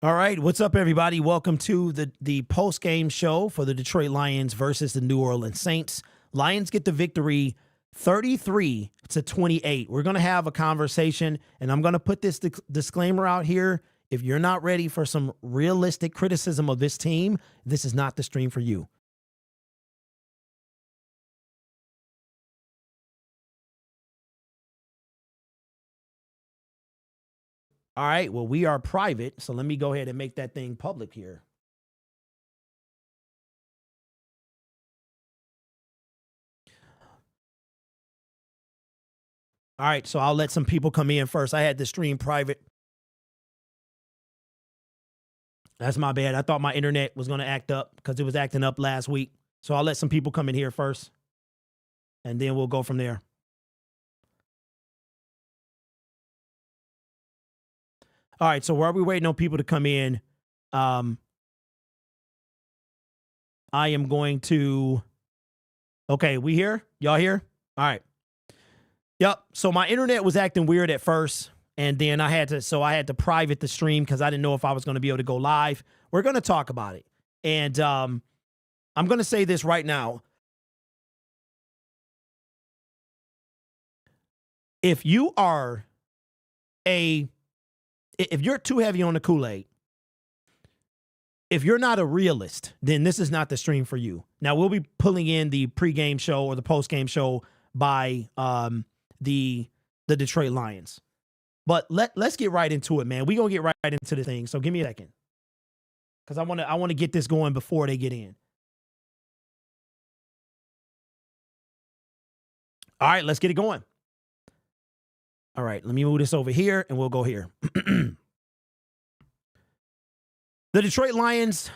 All right, what's up, everybody? Welcome to the post-game show for the Detroit Lions versus the New Orleans Saints. Lions get the victory 33-28. We're going to have a conversation, and I'm going to put this disclaimer out here. If you're not ready for some realistic criticism of this team, this is not the stream for you. All right, well, we are private, so let me go ahead and make that thing public here. All right, so I'll let some people come in first. I had the stream private. That's my bad. I thought my internet was going to act up because it was acting up last week. So I'll let some people come in here first, and then we'll go from there. All right, so while we're waiting on people to come in, I am going to, okay, we here? Y'all here? All right. Yep, so my internet was acting weird at first, and then I had to private the stream because I didn't know if I was going to be able to go live. We're going to talk about it, and I'm going to say this right now. If you are if you're too heavy on the Kool-Aid, if you're not a realist, then this is not the stream for you. Now, we'll be pulling in the pregame show or the postgame show by the Detroit Lions. But let's get right into it, man. We're going to get right into the thing. So give me a second, because I want to get this going before they get in. All right, let's get it going. All right, let me move this over here, and we'll go here. The Detroit Lions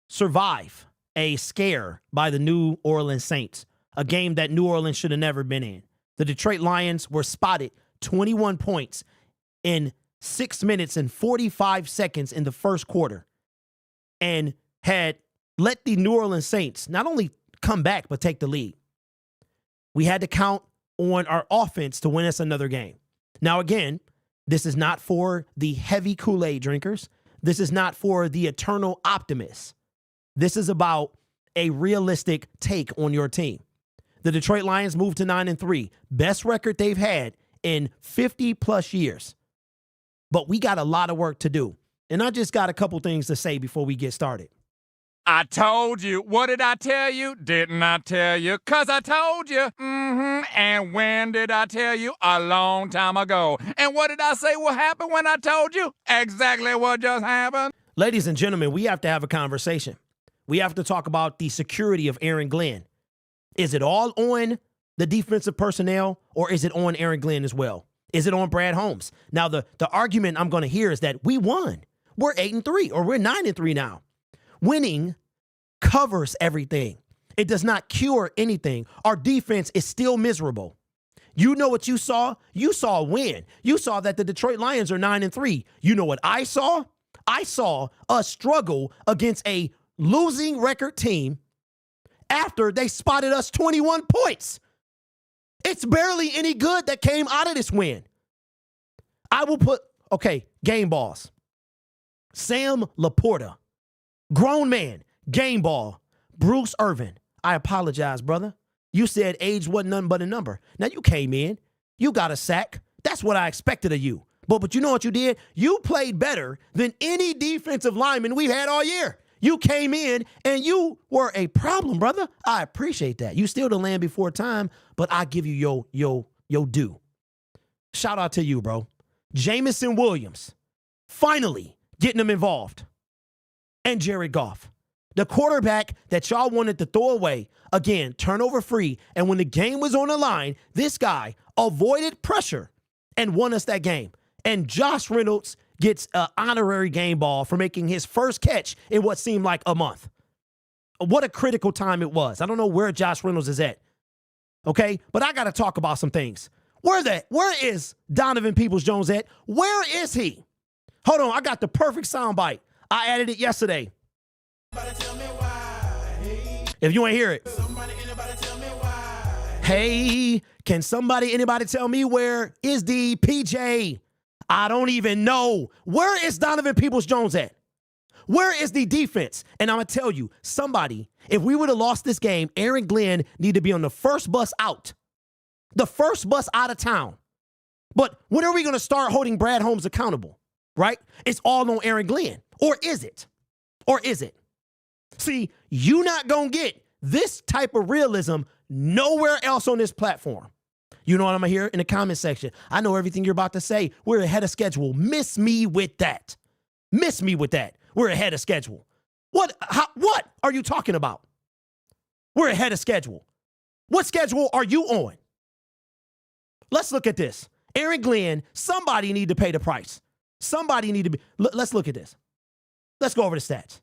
survive a scare by the New Orleans Saints, a game that New Orleans should have never been in. The Detroit Lions were spotted 21 points in 6 minutes and 45 seconds in the first quarter and had let the New Orleans Saints not only come back, but take the lead. We had to count on our offense to win us another game. Now, again, this is not for the heavy Kool-Aid drinkers. This is not for the eternal optimists. This is about a realistic take on your team. The Detroit Lions moved to 9-3, best record they've had in 50-plus years. But we got a lot of work to do. And I just got a couple things to say before we get started. I told you. What did I tell you? Didn't I tell you? 'Cause I told you. And when did I tell you? A long time ago. And what did I say will happen when I told you? Exactly what just happened. Ladies and gentlemen, we have to have a conversation. We have to talk about the security of Aaron Glenn. Is it all on the defensive personnel, or is it on Aaron Glenn as well? Is it on Brad Holmes? Now, the argument I'm going to hear is that we won. We're 8-3, or we're 9-3 now. Winning covers everything. It does not cure anything. Our defense is still miserable. You know what you saw? You saw a win. You saw that the Detroit Lions are 9-3. You know what I saw? I saw us struggle against a losing record team after they spotted us 21 points. It's barely any good that came out of this win. I will put, okay, game balls. Sam LaPorta. Grown man, game ball, Bruce Irvin. I apologize, brother. You said age wasn't nothing but a number. Now, you came in. You got a sack. That's what I expected of you. But you know what you did? You played better than any defensive lineman we've had all year. You came in, and you were a problem, brother. I appreciate that. You still the land before time, but I give you your due. Shout out to you, bro. Jamison Williams, finally getting them involved. And Jared Goff, the quarterback that y'all wanted to throw away, again, turnover free. And when the game was on the line, this guy avoided pressure and won us that game. And Josh Reynolds gets an honorary game ball for making his first catch in what seemed like a month. What a critical time it was. I don't know where Josh Reynolds is at. Okay, but I got to talk about some things. Where is Donovan Peoples-Jones at? Where is he? Hold on, I got the perfect soundbite. I added it yesterday. If you ain't hear it. Hey, can anybody tell me where is the PJ? I don't even know. Where is Donovan Peoples-Jones at? Where is the defense? And I'm going to tell you, somebody, if we would have lost this game, Aaron Glenn needed to be on the first bus out. The first bus out of town. But when are we going to start holding Brad Holmes accountable, right? It's all on Aaron Glenn. Or is it? Or is it? See, you not going to get this type of realism nowhere else on this platform. You know what I'm going to hear in the comment section? I know everything you're about to say. We're ahead of schedule. Miss me with that. Miss me with that. We're ahead of schedule. What are you talking about? We're ahead of schedule. What schedule are you on? Let's look at this. Aaron Glenn, somebody need to pay the price. Somebody need to be. Let's look at this. Let's go over the stats.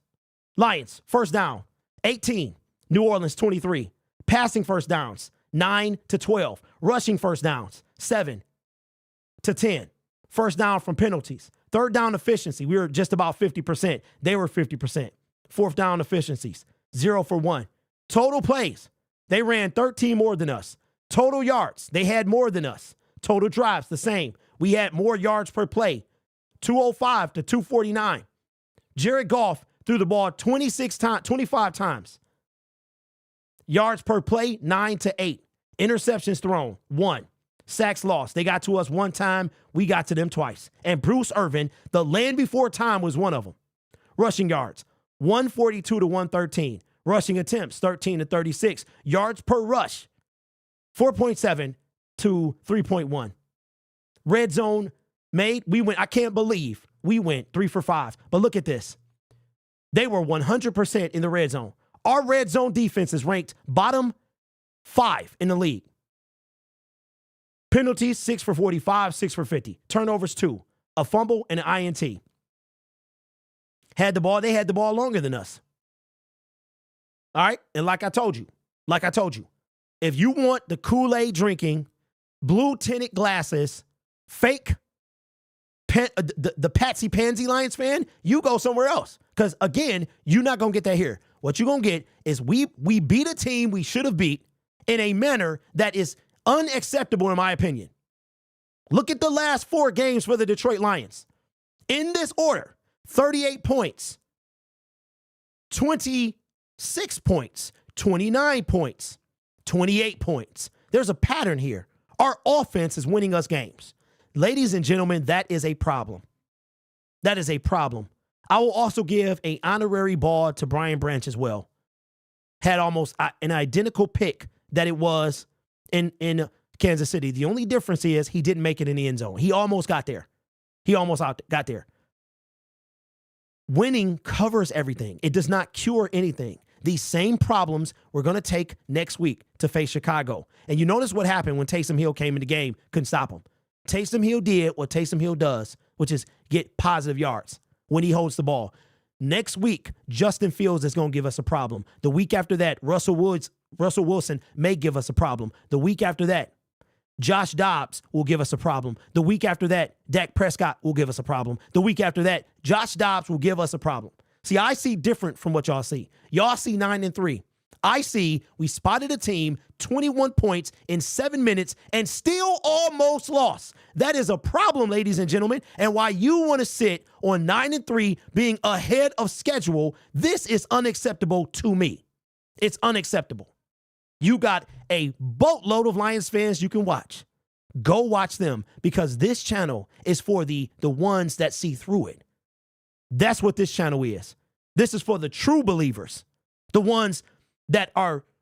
Lions, first down, 18. New Orleans, 23. Passing first downs, 9 to 12. Rushing first downs, 7 to 10. First down from penalties. Third down efficiency, we were just about 50%. They were 50%. Fourth down efficiencies, 0 for 1. Total plays, they ran 13 more than us. Total yards, they had more than us. Total drives, the same. We had more yards per play, 205 to 249. Jared Goff threw the ball 25 times. Yards per play, 9 to 8. Interceptions thrown, 1. Sacks lost. They got to us one time. We got to them twice. And Bruce Irvin, the land before time, was one of them. Rushing yards, 142 to 113. Rushing attempts, 13 to 36. Yards per rush, 4.7 to 3.1. Red zone made, I can't believe we went 3 for 5. But look at this. They were 100% in the red zone. Our red zone defense is ranked bottom 5 in the league. Penalties, 6 for 45, 6 for 50. Turnovers, 2. A fumble and an INT. Had the ball, they had the ball longer than us. All right? And like I told you, if you want the Kool-Aid drinking, blue tinted glasses, fake, the Patsy Pansy Lions fan, you go somewhere else. Because, again, you're not going to get that here. What you're going to get is we beat a team we should have beat in a manner that is unacceptable, in my opinion. Look at the last 4 games for the Detroit Lions. In this order, 38 points, 26 points, 29 points, 28 points. There's a pattern here. Our offense is winning us games. Ladies and gentlemen, that is a problem. That is a problem. I will also give an honorary ball to Brian Branch as well. Had almost an identical pick that it was in Kansas City. The only difference is he didn't make it in the end zone. He almost got there. Got there. Winning covers everything. It does not cure anything. These same problems we're going to take next week to face Chicago. And you notice what happened when Taysom Hill came in the game, couldn't stop him. Taysom Hill did what Taysom Hill does, which is get positive yards when he holds the ball. Next week, Justin Fields is going to give us a problem. The week after that, Russell Wilson may give us a problem. The week after that, Josh Dobbs will give us a problem. The week after that, Dak Prescott will give us a problem. The week after that, Josh Dobbs will give us a problem. See, I see different from what y'all see. Y'all see 9-3. I see we spotted a team, 21 points in 7 minutes, and still almost lost. That is a problem, ladies and gentlemen. And why you want to sit on 9-3 being ahead of schedule, this is unacceptable to me. It's unacceptable. You got a boatload of Lions fans you can watch. Go watch them, because this channel is for the ones that see through it. That's what this channel is. This is for the true believers, the ones that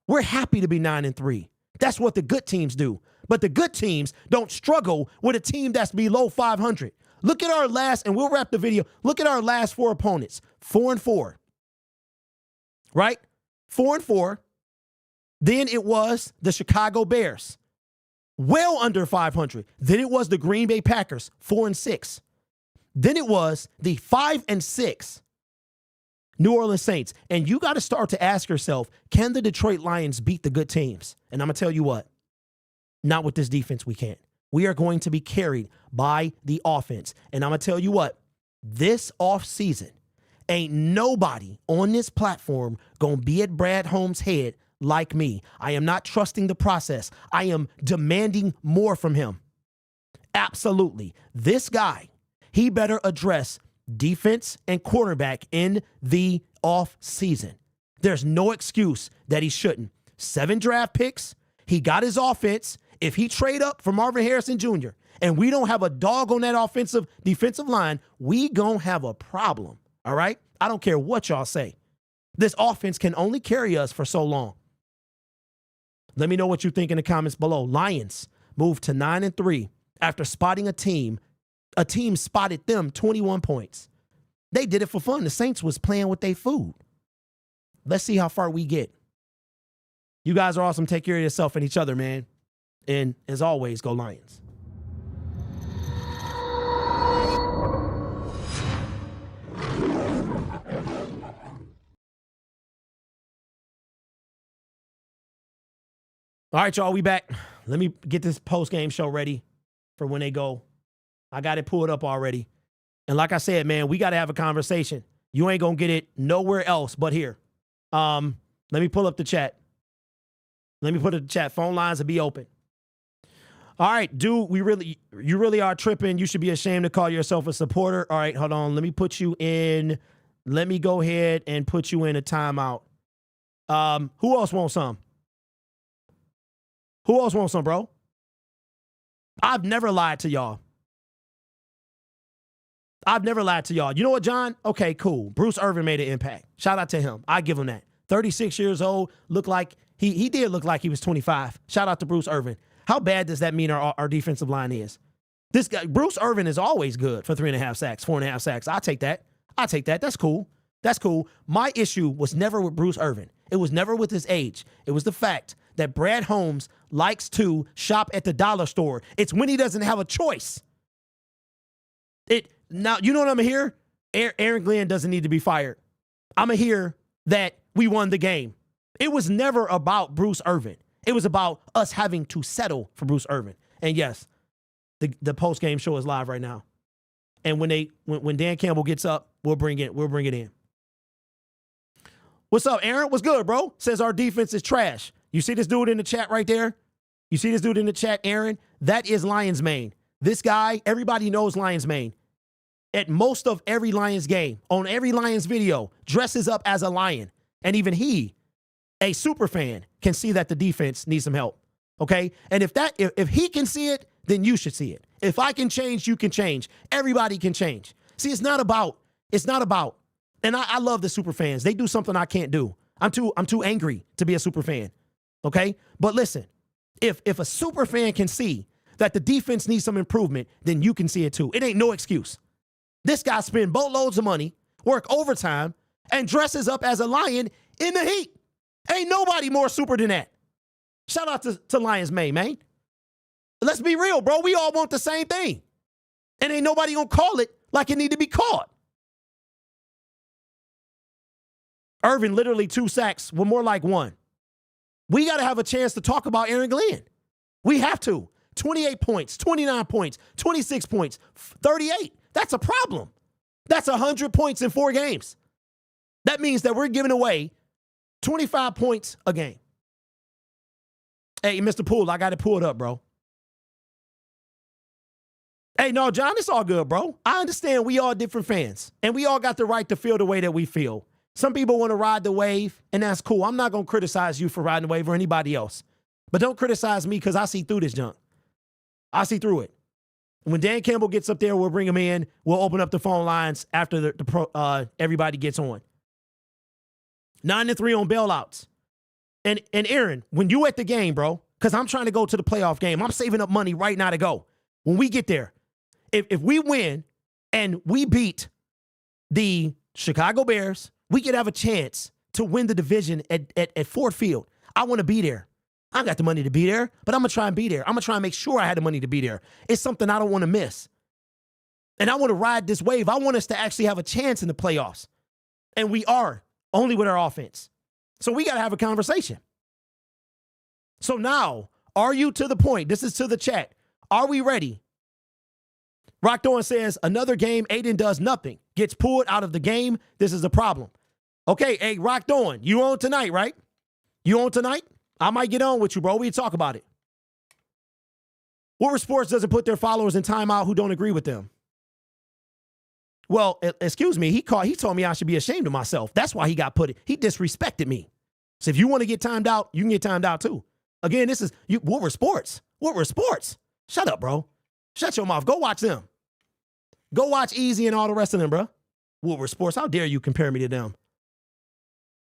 we're happy to be 9-3. That's what the good teams do. But the good teams don't struggle with a team that's below 500. Look at our last, and we'll wrap the video. Look at our last 4 opponents, 4-4, right? 4-4. Then it was the Chicago Bears, well under 500. Then it was the Green Bay Packers, 4-6. Then it was the 5-6 New Orleans Saints. And you got to start to ask yourself, can the Detroit Lions beat the good teams? And I'm going to tell you what, not with this defense we can't. We are going to be carried by the offense. And I'm going to tell you what, this offseason, ain't nobody on this platform going to be at Brad Holmes' head like me. I am not trusting the process. I am demanding more from him. Absolutely. This guy, he better address defense and quarterback in the off season. There's no excuse that he shouldn't. 7 draft picks. He got his offense. If he trade up for Marvin Harrison Jr. and we don't have a dog on that defensive line, we gonna have a problem. All right? I don't care what y'all say. This offense can only carry us for so long. Let me know what you think in the comments below. Lions moved to 9-3 after spotting a team. A team spotted them 21 points. They did it for fun. The Saints was playing with their food. Let's see how far we get. You guys are awesome. Take care of yourself and each other, man. And as always, go Lions. All right, y'all, we back. Let me get this post-game show ready for when they go. I got it pulled up already. And like I said, man, we got to have a conversation. You ain't going to get it nowhere else but here. Let me pull up the chat. Let me put it in the chat. Phone lines will be open. All right, dude, you really are tripping. You should be ashamed to call yourself a supporter. All right, hold on. Let me put you in. Let me go ahead and put you in a timeout. Who else wants some? Who else wants some, bro? I've never lied to y'all. I've never lied to y'all. You know what, John? Okay, cool. Bruce Irvin made an impact. Shout out to him. I give him that. 36 years old, looked like he did look like he was 25. Shout out to Bruce Irvin. How bad does that mean our defensive line is? This guy, Bruce Irvin, is always good for 3.5 sacks, 4.5 sacks. I'll take that. That's cool. That's cool. My issue was never with Bruce Irvin. It was never with his age. It was the fact that Brad Holmes likes to shop at the dollar store. It's when he doesn't have a choice. Now, you know what I'm going to hear? Aaron Glenn doesn't need to be fired. I'm going to hear that we won the game. It was never about Bruce Irvin. It was about us having to settle for Bruce Irvin. And yes, the post-game show is live right now. And when Dan Campbell gets up, we'll bring it in. What's up, Aaron? What's good, bro? Says our defense is trash. You see this dude in the chat right there? You see this dude in the chat, Aaron? That is Lions Mane. This guy, everybody knows Lions Mane. At most of every Lions game, on every Lions video, dresses up as a lion. And even he, a super fan, can see that the defense needs some help. Okay? And if he can see it, then you should see it. If I can change, you can change. Everybody can change. See, it's not about, and I love the super fans. They do something I can't do. I'm too angry to be a super fan. Okay? But listen, if a super fan can see that the defense needs some improvement, then you can see it too. It ain't no excuse. This guy spend boatloads of money, work overtime, and dresses up as a lion in the heat. Ain't nobody more super than that. Shout out to Lions Mane, man. Let's be real, bro. We all want the same thing. And ain't nobody gonna call it like it need to be called. Irvin, literally 2 sacks, were more like 1. We got to have a chance to talk about Aaron Glenn. We have to. 28 points, 29 points, 26 points, 38. That's a problem. That's 100 points in 4 games. That means that we're giving away 25 points a game. Hey, Mr. Poole, I got it pulled up, bro. Hey, no, John, it's all good, bro. I understand we all different fans, and we all got the right to feel the way that we feel. Some people want to ride the wave, and that's cool. I'm not going to criticize you for riding the wave or anybody else. But don't criticize me because I see through this junk. I see through it. When Dan Campbell gets up there, we'll bring him in. We'll open up the phone lines after everybody gets on. 9-3 on bailouts. And Aaron, when you at the game, bro, because I'm trying to go to the playoff game, I'm saving up money right now to go. When we get there, if we win and we beat the Chicago Bears, we could have a chance to win the division at Ford Field. I want to be there. I don't got the money to be there, but I'm going to try and be there. I'm going to try and make sure I had the money to be there. It's something I don't want to miss. And I want to ride this wave. I want us to actually have a chance in the playoffs. And we are, only with our offense. So we got to have a conversation. So now, are you to the point? This is to the chat. Are we ready? Rock Dawn says, another game, Aiden does nothing. Gets pulled out of the game. This is a problem. Okay, hey, Rock Dawn, you on tonight, right? You on tonight? I might get on with you, bro. We talk about it. What Sports doesn't put their followers in timeout who don't agree with them? Well, excuse me. He told me I should be ashamed of myself. That's why he got put. He disrespected me. So if you want to get timed out, you can get timed out too. Again, this is what were sports? What were sports? Shut up, bro. Shut your mouth. Go watch them. Go watch Easy and all the rest of them, bro. What were sports? How dare you compare me to them?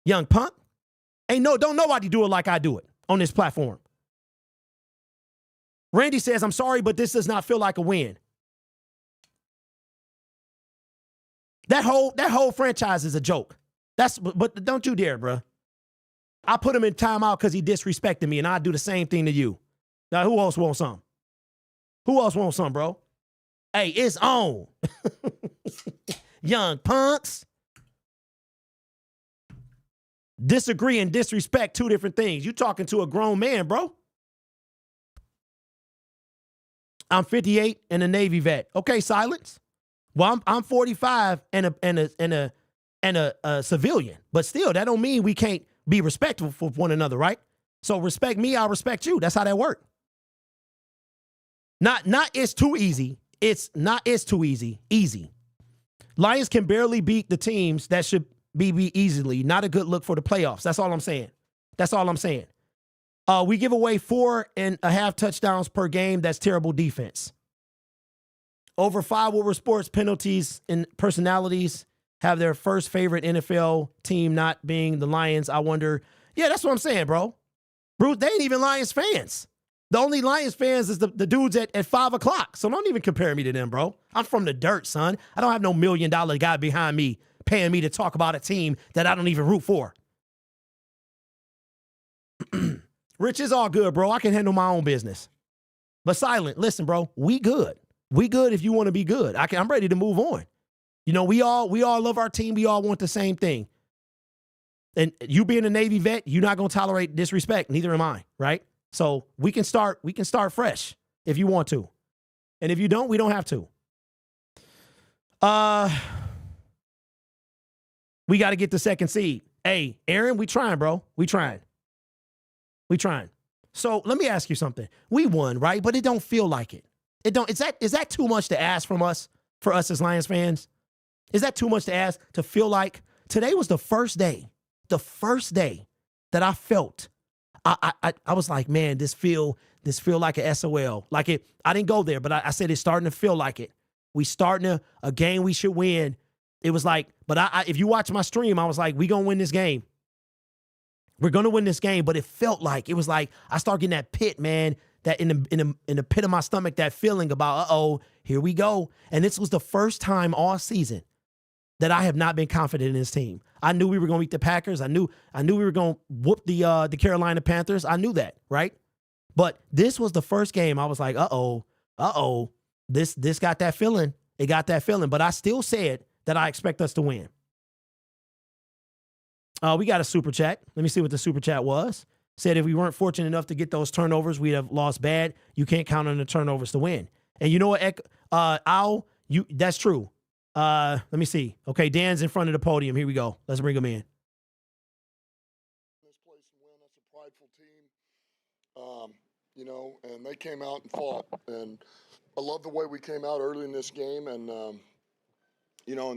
Young punk. Don't nobody do it like I do it on this platform. Randy says, I'm sorry, but this does not feel like a win. That whole franchise is a joke. But don't you dare, bro. I put him in timeout because he disrespected me, and I do the same thing to you. Now, who else wants some? Who else wants some, bro? Hey, it's on. Young punks. Disagree and disrespect, two different things. You talking to a grown man, bro. I'm 58 and a Navy vet. Okay, silence. Well, I'm 45 and a civilian, but still, that don't mean we can't be respectful for one another, right? So respect me, I'll respect you. That's how that works. Not it's too easy. It's too easy. Easy. Lions can barely beat the teams that should be easily. Not a good look for the playoffs. That's all I'm saying. That's all I'm saying. We give away 4.5 touchdowns per game. That's terrible defense. Over 5 Woodward Sports penalties and personalities have their first favorite NFL team not being the Lions. I wonder. Yeah, that's what I'm saying, bro. Bruce, they ain't even Lions fans. The only Lions fans is the dudes at 5 o'clock. So don't even compare me to them, bro. I'm from the dirt, son. I don't have no $1 million guy behind me paying me to talk about a team that I don't even root for. Rich, is all good, bro. I can handle my own business. But Silent, listen, bro, we good. We good if you want to be good. I'm ready to move on. You know, we all love our team. We all want the same thing. And you being a Navy vet, you're not going to tolerate disrespect. Neither am I, right? So we can start fresh if you want to. And if you don't, we don't have to. We got to get the second seed. Hey, Aaron, we trying, bro. We trying. So let me ask you something. We won, right? But it don't feel like it. Is that too much to ask from us, for us as Lions fans? Is that too much to ask to feel like today was the first day that I felt, I was like, man, this feel like a SOL. Like it, I didn't go there, but I said it's starting to feel like it. We starting a game we should win. It was like, but if you watch my stream, I was like, we gonna win this game. We're gonna win this game. But it felt like, it was like, I started getting that pit, man, that in the pit of my stomach, that feeling about, uh-oh, here we go. And this was the first time all season that I have not been confident in this team. I knew we were going to beat the Packers. I knew we were going to whoop the Carolina Panthers. I knew that, right? But this was the first game I was like, uh-oh, this got that feeling. It got that feeling. But I still said that I expect us to win. We got a super chat. Let me see what the super chat was. Said if we weren't fortunate enough to get those turnovers, we'd have lost bad. You can't count on the turnovers to win. And you know what, that's true. Let me see. Okay, Dan's in front of the podium. Here we go. Let's bring him in. This place and win. That's a prideful team. And they came out and fought. And I love the way we came out early in this game. And, and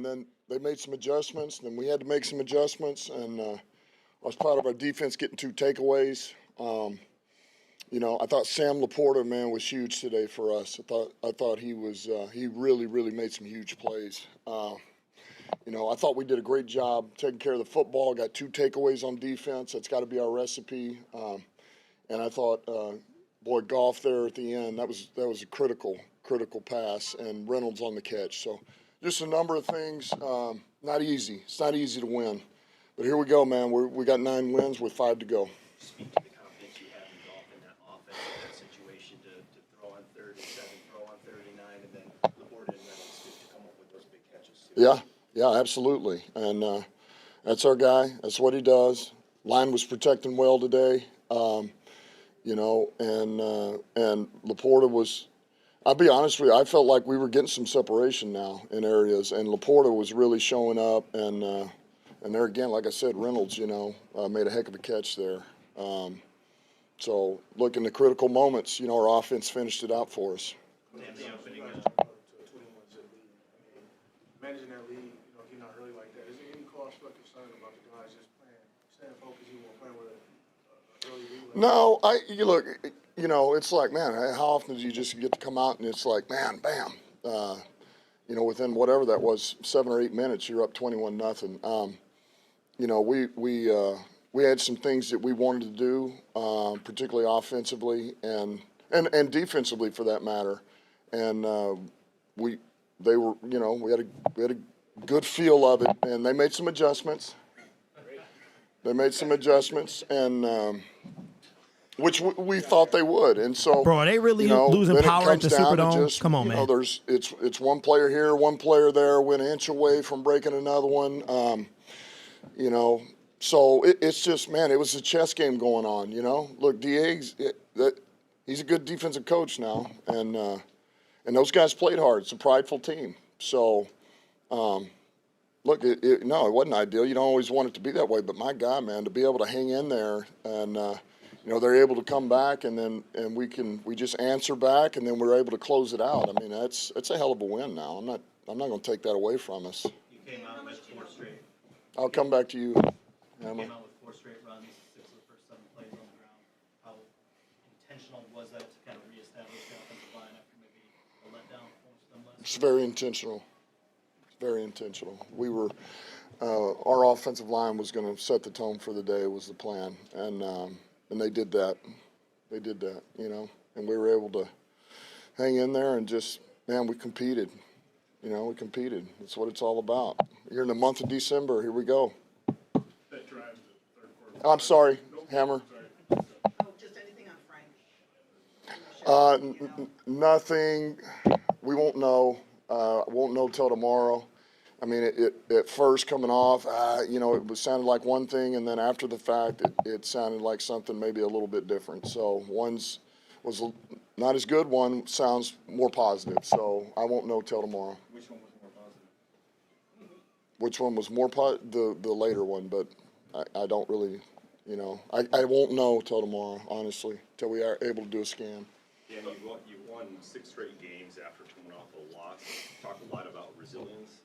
then they made some adjustments. Then we had to make some adjustments. And I was proud of our defense getting 2 takeaways. I thought Sam LaPorta, man, was huge today for us. I thought he was he really, really made some huge plays. I thought we did a great job taking care of the football. Got 2 takeaways on defense. That's got to be our recipe. And I thought, Goff there at the end, that was a critical pass, and Reynolds on the catch. So just a number of things. Not easy. It's not easy to win. But here we go, man. We got 9 wins with 5 to go. Speak to the confidence you have in Goff in that offense, in that situation to throw on 3rd and 7, throw on 3rd and 9, and then LaPorta and Reynolds to come up with those big catches too. Yeah, absolutely. And that's our guy. That's what he does. Line was protecting well today. And LaPorta was, I'll be honest with you, I felt like we were getting some separation now in areas, and LaPorta was really showing up, and there again, like I said, Reynolds, made a heck of a catch there. So look, in the critical moments, our offense finished it out for us. managing that lead, getting out early like that, is there any cause for concern about the guys just staying focused, even when playing with an early lead? No, you look, it's like, man, how often do you just get to come out and it's like, man, bam, within whatever that was, 7 or 8 minutes, you're up 21-0. We had some things that we wanted to do, particularly offensively and defensively for that matter, and we had a good feel of it, and they made some adjustments. And which we thought they would, and so. Bro, are they really losing then power at the Superdome? Just, Come on, man. It's one player here, one player there. We're an inch away from breaking another one. So it's just, man, it was a chess game going on. Look, Diego's he's a good defensive coach now, and those guys played hard. It's a prideful team. So, look, it wasn't ideal. You don't always want it to be that way, but my God, man, to be able to hang in there and they're able to come back, and we just answer back, and then we're able to close it out. I mean, that's a hell of a win. Now I'm not going to take that away from us. You came out with 4 straight. I'll come back to you, You Emma. came out with 4 straight runs, 6 of the first 7 plays on the ground. How intentional was that to kind of reestablish the offensive line after maybe a letdown from them last It's very intentional. Very intentional. We were our offensive line was going to set the tone for the day. Was the plan, and they did that. They did that, and we were able to hang in there and just, man, we competed. We competed. That's what it's all about. You're in the month of December. Here we go. That drives the third quarter. I'm sorry, Hammer. Oh, just anything on Frank? Nothing. We won't know. Won't know till tomorrow. I mean, it at first coming off, it sounded like one thing, and then after the fact, it sounded like something maybe a little bit different. So one's was not as good. One sounds more positive. So I won't know till tomorrow. Which one was more positive? Which one was more the later one, but I don't really, I won't know till tomorrow, honestly, till we are able to do a scan. Yeah, you won 6 straight games after coming off a loss. Talk a lot about resilience.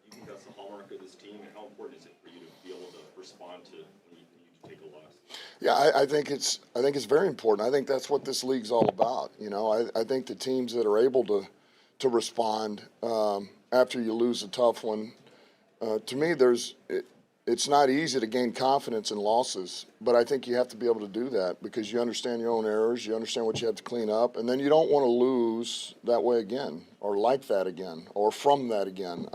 You think that's the hallmark of this team, and how important is it for you to be able to respond to when you take a loss? Yeah, I think it's very important. I think that's what this league's all about. I think the teams that are able to respond after you lose a tough one, to me, it's not easy to gain confidence in losses, but I think you have to be able to do that because you understand your own errors, you understand what you have to clean up, and then you don't want to lose that way again, or like that again, or from that again.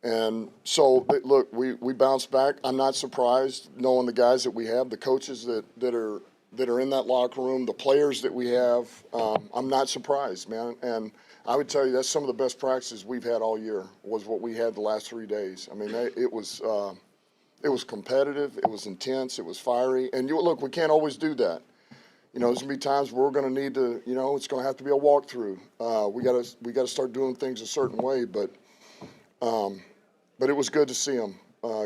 And so, look, we bounced back. I'm not surprised knowing the guys that we have, the coaches that are in that locker room, the players that we have. I'm not surprised, man. And I would tell you that's some of the best practices we've had all year was what we had the last 3 days. I mean, it was competitive, it was intense, it was fiery. And look, we can't always do that. There's gonna be times where we're gonna need to, it's gonna have to be a walkthrough. We gotta start doing things a certain way, but it was good to see them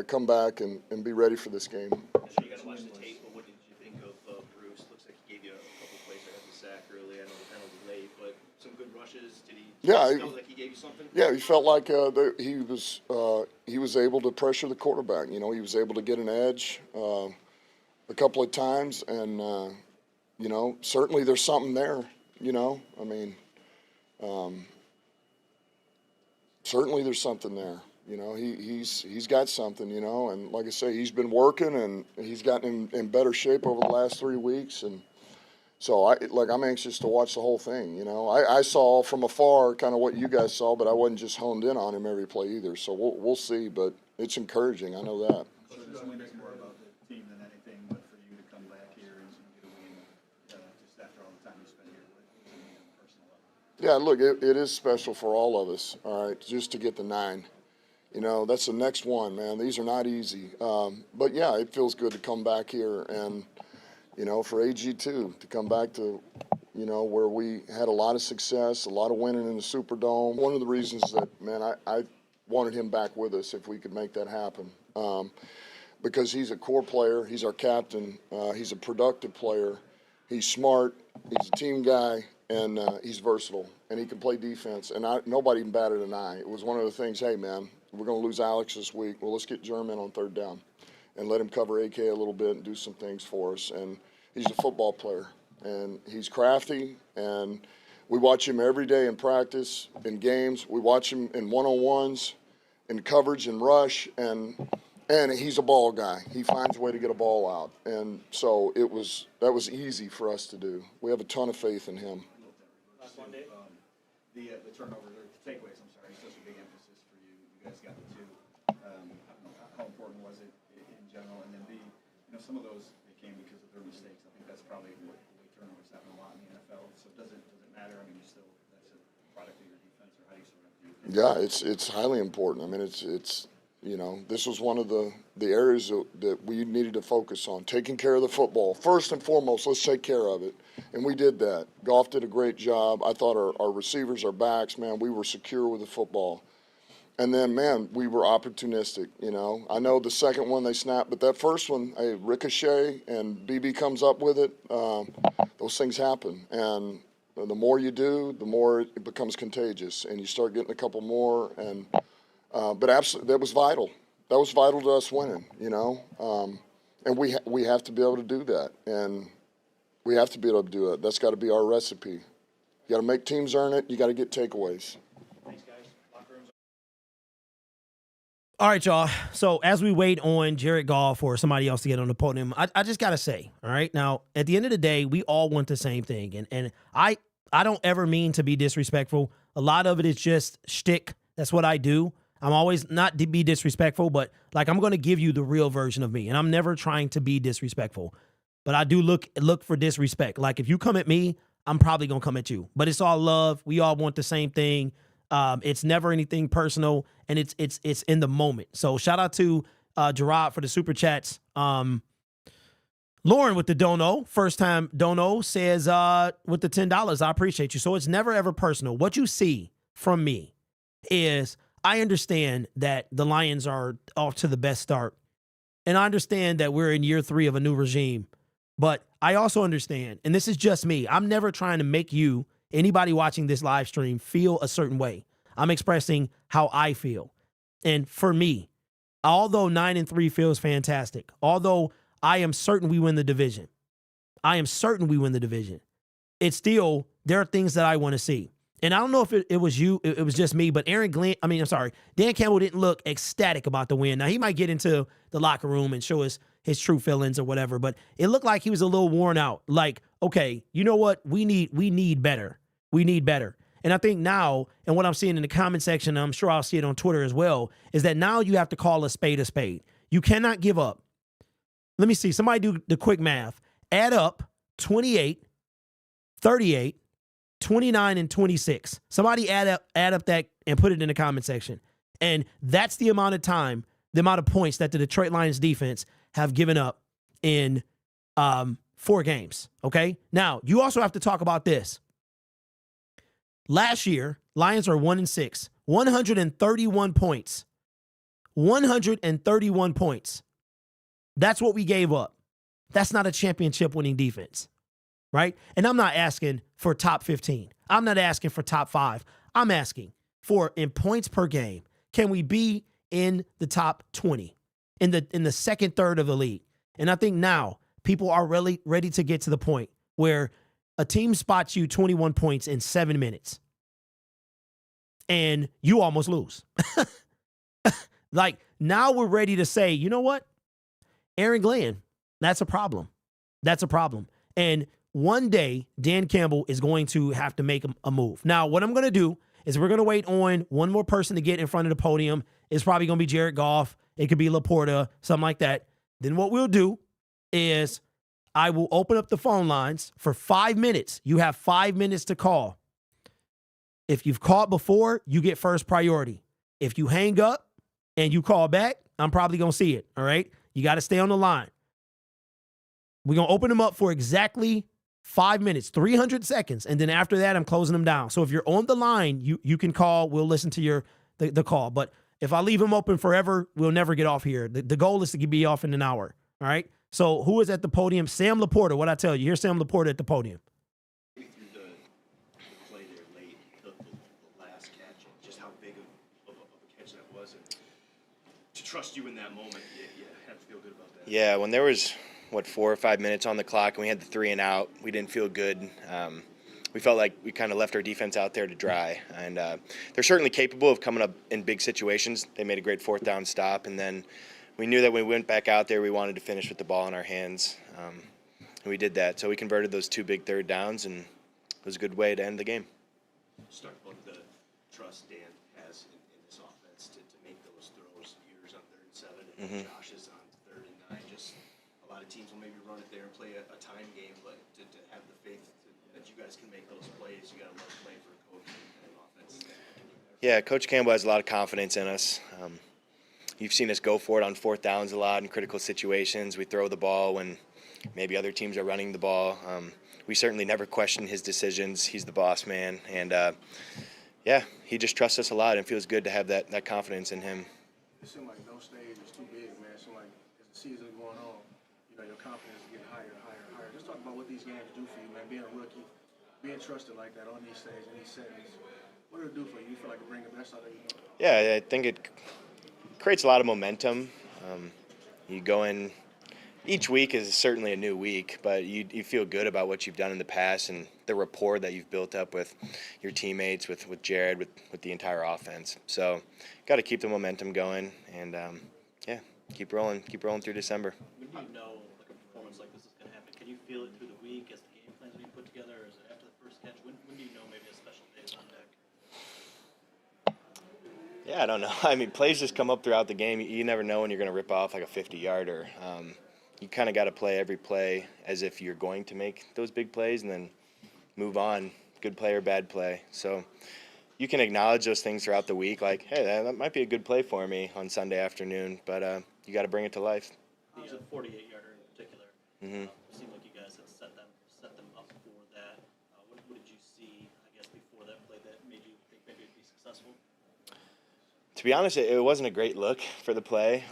come back and be ready for this game. I'm sure you got to watch the tape, but what did you think of Bruce? Looks like he gave you a couple plays that had the sack early. I know the penalty late, but some good rushes. Did he feel like he gave you something? Yeah, he felt like he was able to pressure the quarterback. He was able to get an edge a couple of times, and certainly there's something there. I mean, certainly there's something there. He's got something, and like I say, he's been working and he's gotten in better shape over the last 3 weeks, and so I'm anxious to watch the whole thing. I saw from afar kind of what you guys saw, but I wasn't just honed in on him every play either. So we'll see, but it's encouraging. I know that. So this win is more about the team than anything, but for you to come back here and get a win just after all the time you spent here, what does it mean on a personal level? Yeah, look, it is special for all of us. All right, just to get the 9. That's the next one, man. These are not easy. But, yeah, it feels good to come back here and, for AG too, to come back to, where we had a lot of success, a lot of winning in the Superdome. One of the reasons that, man, I wanted him back with us if we could make that happen because he's a core player. He's our captain. He's a productive player. He's smart. He's a team guy. and he's versatile, and he can play defense. And nobody even batted an eye. It was one of the things, hey, man, we're going to lose Alex this week. Well, let's get German on third down and let him cover AK a little bit and do some things for us. And he's a football player, and he's crafty, and we watch him every day in practice, in games. We watch him in one-on-ones, in coverage and rush, and he's a ball guy. He finds a way to get a ball out. And so that was easy for us to do. We have a ton of faith in him. Last one, Dave. The turnovers, or the takeaways, I'm sorry, such a big emphasis for you. You guys got the two. How important was it in general? And then B, some of those, they came because of their mistakes. I think that's probably the way turnovers happen a lot in the NFL. So does it matter? I mean, that's a product of your defense, or how do you sort of view it? Yeah, it's highly important. I mean, it's this was one of the areas that we needed to focus on, taking care of the football. First and foremost, let's take care of it. And we did that. Goff did a great job. I thought our receivers, our backs, man, we were secure with the football. And then, man, we were opportunistic, I know the second one they snapped, but that first one, hey, ricochet and BB comes up with it, those things happen. And the more you do, the more it becomes contagious. And you start getting a couple more. And but absolutely, that was vital. That was vital to us winning, and we have to be able to do that, and we have to be able to do it. That's got to be our recipe. You got to make teams earn it. You got to get takeaways. Thanks, guys. Locker rooms. All right, y'all. So as we wait on Jared Goff or somebody else to get on the podium, I just got to say, all right, now, at the end of the day, we all want the same thing. And I don't ever mean to be disrespectful. A lot of it is just shtick. That's what I do. I'm always not to be disrespectful, but I'm going to give you the real version of me. And I'm never trying to be disrespectful, but I do look for disrespect. Like if you come at me, I'm probably going to come at you, but it's all love. We all want the same thing. It's never anything personal, and it's in the moment. So shout out to Gerard for the super chats. Lauren with the dono, first time dono, says with the $10, I appreciate you. So it's never ever personal. What you see from me is I understand that the Lions are off to the best start, and I understand that we're in year 3 of a new regime, but I also understand, and this is just me, I'm never trying to make you, anybody watching this live stream, feel a certain way. I'm expressing how I feel. And for me, although 9-3 feels fantastic, although I am certain we win the division, it's still, there are things that I want to see. And I don't know if it was you, it was just me, but Dan Campbell didn't look ecstatic about the win. Now, he might get into the locker room and show us his true feelings or whatever, but it looked like he was a little worn out. Like, okay, you know what? We need better. We need better. And I think now, and what I'm seeing in the comment section, and I'm sure I'll see it on Twitter as well, is that now you have to call a spade a spade. You cannot give up. Let me see. Somebody do the quick math. Add up 28, 38, 29 and 26. Somebody add up that and put it in the comment section. And that's the amount of time, the amount of points that the Detroit Lions defense have given up in 4 games. Okay. Now you also have to talk about this. Last year, Lions are 1-6, 131 points, 131 points. That's what we gave up. That's not a championship winning defense. Right? And I'm not asking for top 15. I'm not asking for top 5. I'm asking for, in points per game, can we be in the top 20, in the second third of the league? And I think now people are really ready to get to the point where a team spots you 21 points in 7 minutes and you almost lose. Like, now we're ready to say, you know what? Aaron Glenn, that's a problem. That's a problem. And one day, Dan Campbell is going to have to make a move. Now, what I'm going to do is we're going to wait on one more person to get in front of the podium. It's probably going to be Jared Goff. It could be LaPorta, something like that. Then what we'll do is I will open up the phone lines for 5 minutes. You have 5 minutes to call. If you've called before, you get first priority. If you hang up and you call back, I'm probably going to see it, all right? You got to stay on the line. We're going to open them up for exactly 5 minutes, 300 seconds. And then after that, I'm closing them down. So if you're on the line, you can call. We'll listen to the call. But if I leave them open forever, we'll never get off here. The goal is to be off in an hour. All right. So who is at the podium? Sam LaPorta. What I tell you, here's Sam LaPorta at the podium. Through was, and to trust you in that moment, you have to feel good about that. Yeah, when there was, 4 or 5 minutes on the clock and we had the 3 and out, we didn't feel good. We felt like we kind of left our defense out there to dry. And they're certainly capable of coming up in big situations. They made a great 4th down stop, and then we knew that when we went back out there, we wanted to finish with the ball in our hands. And we did that. So we converted those 2 big 3rd downs, and it was a good way to end the game. Just talk about the trust Dan has in this offense to make those throws. Yours on 3rd and 7, and Josh's on 3rd and 9. Just a lot of teams will maybe run it there and play a time game, but to have the faith that you guys can make those plays, you got to love playing for a coach and offense. Yeah, Coach Campbell has a lot of confidence in us. You've seen us go for it on 4th downs a lot in critical situations. We throw the ball when maybe other teams are running the ball. We certainly never question his decisions. He's the boss man. And, yeah, he just trusts us a lot, and it feels good to have that confidence in him. It seemed like no stage is too big, man. It seemed like as the season is going on, your confidence is getting higher and higher and higher. Just talk about what these games do for you, man. Being a rookie, being trusted like that on these stages, in these settings. What did it do for you? You feel like it bring the best out of you? Yeah, I think it creates a lot of momentum. You go in, each week is certainly a new week, but you feel good about what you've done in the past and the rapport that you've built up with your teammates, with Jared, with the entire offense. So got to keep the momentum going and, yeah, keep rolling through December. When do you know like a performance like this is going to happen? Can you feel it through the week as the game plans are being put together, or is it after the first catch? When do you know maybe a special day is on deck? Yeah, I don't know. I mean, plays just come up throughout the game. You never know when you're going to rip off like a 50-yarder. You kind of got to play every play as if you're going to make those big plays and then move on, good play or bad play. So you can acknowledge those things throughout the week, like, hey, that might be a good play for me on Sunday afternoon, but you got to bring it to life. The 48-yarder in particular, it seemed like you guys had set them up for that. What did you see, I guess, before that play that made you think maybe it'd be successful? To be honest, it wasn't a great look for the play.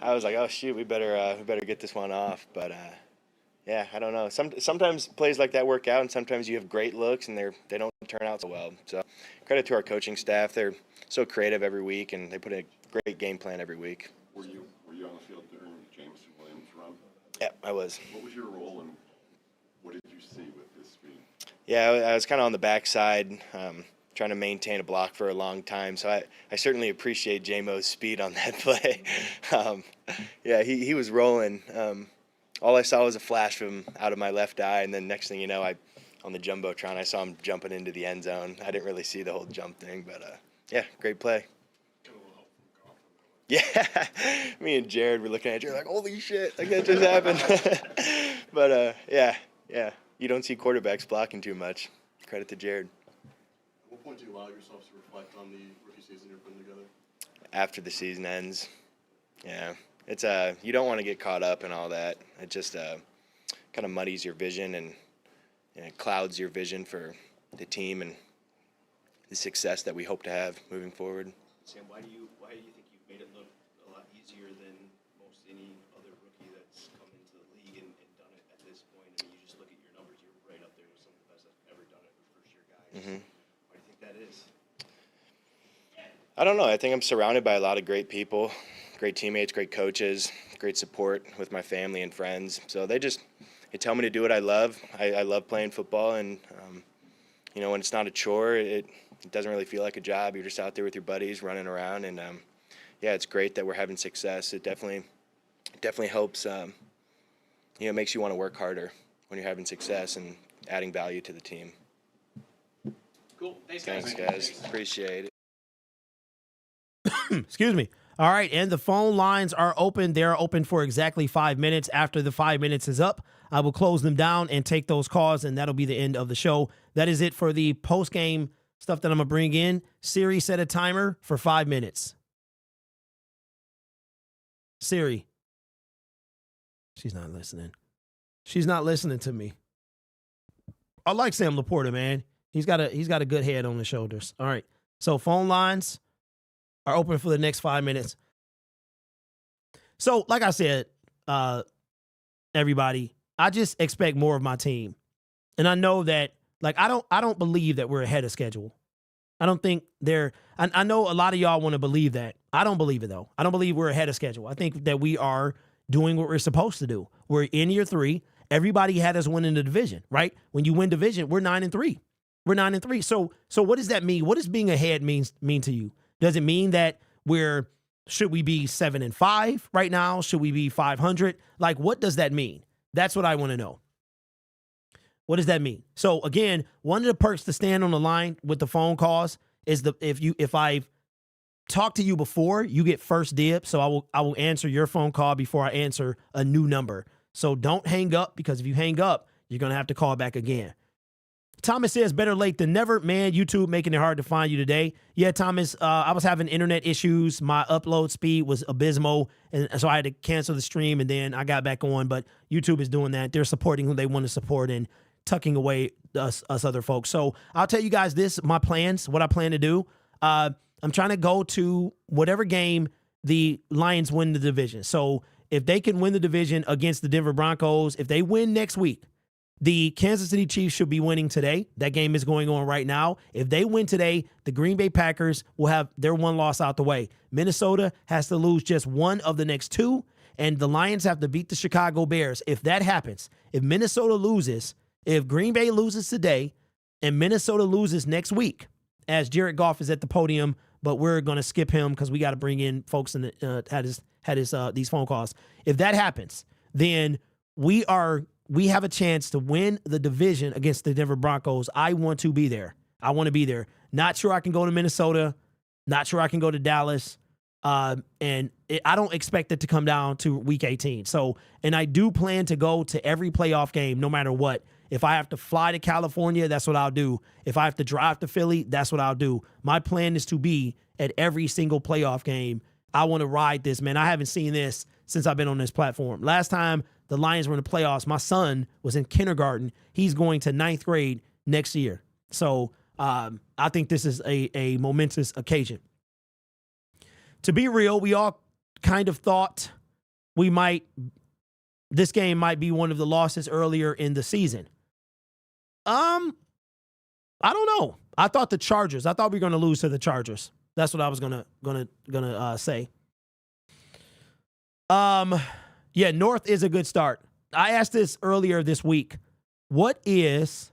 I was like, oh shoot, we better get this one off. But yeah, I don't know. Sometimes plays like that work out, and sometimes you have great looks and they don't turn out so well. So credit to our coaching staff; they're so creative every week, and they put in a great game plan every week. Were you on the field during Jameson Williams' run? Yeah, I was. What was your role, and what did you see with this speed? Yeah, I was kind of on the backside. Trying to maintain a block for a long time. So I certainly appreciate J-Mo's speed on that play. Yeah, he was rolling. All I saw was a flash from out of my left eye, and then next thing you know, on the Jumbotron, I saw him jumping into the end zone. I didn't really see the whole jump thing, but yeah, great play. Yeah, me and Jared were looking at you like, holy shit, like that just happened. But yeah, you don't see quarterbacks blocking too much. Credit to Jared. At what point do you allow yourselves to reflect on the rookie season you're putting together? After the season ends. Yeah, it's you don't want to get caught up in all that. It just kind of muddies your vision and clouds your vision for the team and the success that we hope to have moving forward. Sam, why do you think you've made it look a lot easier than most any other rookie that's come into the league and done it at this point? I mean, you just look at your numbers; you're right up there with some of the best that's ever done it for first-year guys. Why do you think that is? I don't know. I think I'm surrounded by a lot of great people, great teammates, great coaches, great support with my family and friends. So they tell me to do what I love. I love playing football, and when it's not a chore, it doesn't really feel like a job. You're just out there with your buddies running around, and yeah, it's great that we're having success. It definitely helps. It makes you want to work harder when you're having success and adding value to the team. Cool. Thanks, guys. Thanks, guys. Appreciate it. Excuse me. All right, and the phone lines are open. They're open for exactly 5 minutes. After the 5 minutes is up, I will close them down and take those calls, and that'll be the end of the show. That is it for the post-game stuff that I'm going to bring in. Siri, set a timer for 5 minutes. Siri. She's not listening. She's not listening to me. I like Sam LaPorta, man. He's got a good head on his shoulders. All right, so phone lines are open for the next 5 minutes. So, like I said, everybody, I just expect more of my team. And I know that, I don't believe that we're ahead of schedule. I don't think they're – I know a lot of y'all want to believe that. I don't believe it, though. I don't believe we're ahead of schedule. I think that we are doing what we're supposed to do. We're in year 3. Everybody had us winning the division, right? When you win division, we're 9-3. We're 9-3. So what does that mean? What does being ahead mean to you? Does it mean that should we be 7-5 right now? Should we be 500? Like, what does that mean? That's what I want to know. What does that mean? So again, one of the perks to stand on the line with the phone calls is if I've talked to you before, you get first dibs. So I will answer your phone call before I answer a new number. So don't hang up, because if you hang up, you're gonna have to call back again. Thomas says, better late than never. Man, YouTube making it hard to find you today. Yeah, Thomas, I was having internet issues. My upload speed was abysmal, and so I had to cancel the stream, and then I got back on. But YouTube is doing that. They're supporting who they want to support and tucking away us other folks. So I'll tell you guys this, my plans, what I plan to do. I'm trying to go to whatever game the Lions win the division. So if they can win the division against the Denver Broncos, if they win next week, the Kansas City Chiefs should be winning today. That game is going on right now. If they win today, the Green Bay Packers will have their one loss out the way. Minnesota has to lose just one of the next 2, and the Lions have to beat the Chicago Bears. If that happens, if Minnesota loses, if Green Bay loses today and Minnesota loses next week, as Jared Goff is at the podium, but we're going to skip him because we got to bring in folks in these phone calls. If that happens, then we have a chance to win the division against the Denver Broncos. I want to be there. I want to be there. Not sure I can go to Minnesota. Not sure I can go to Dallas. I don't expect it to come down to week 18. And I do plan to go to every playoff game no matter what. If I have to fly to California, that's what I'll do. If I have to drive to Philly, that's what I'll do. My plan is to be at every single playoff game. I want to ride this, man. I haven't seen this since I've been on this platform. Last time the Lions were in the playoffs, my son was in kindergarten. He's going to 9th grade next year. So I think this is a momentous occasion. To be real, we all kind of thought this game might be one of the losses earlier in the season. I don't know. I thought we were going to lose to the Chargers. That's what I was gonna say. Yeah, North is a good start. I asked this earlier this week. What is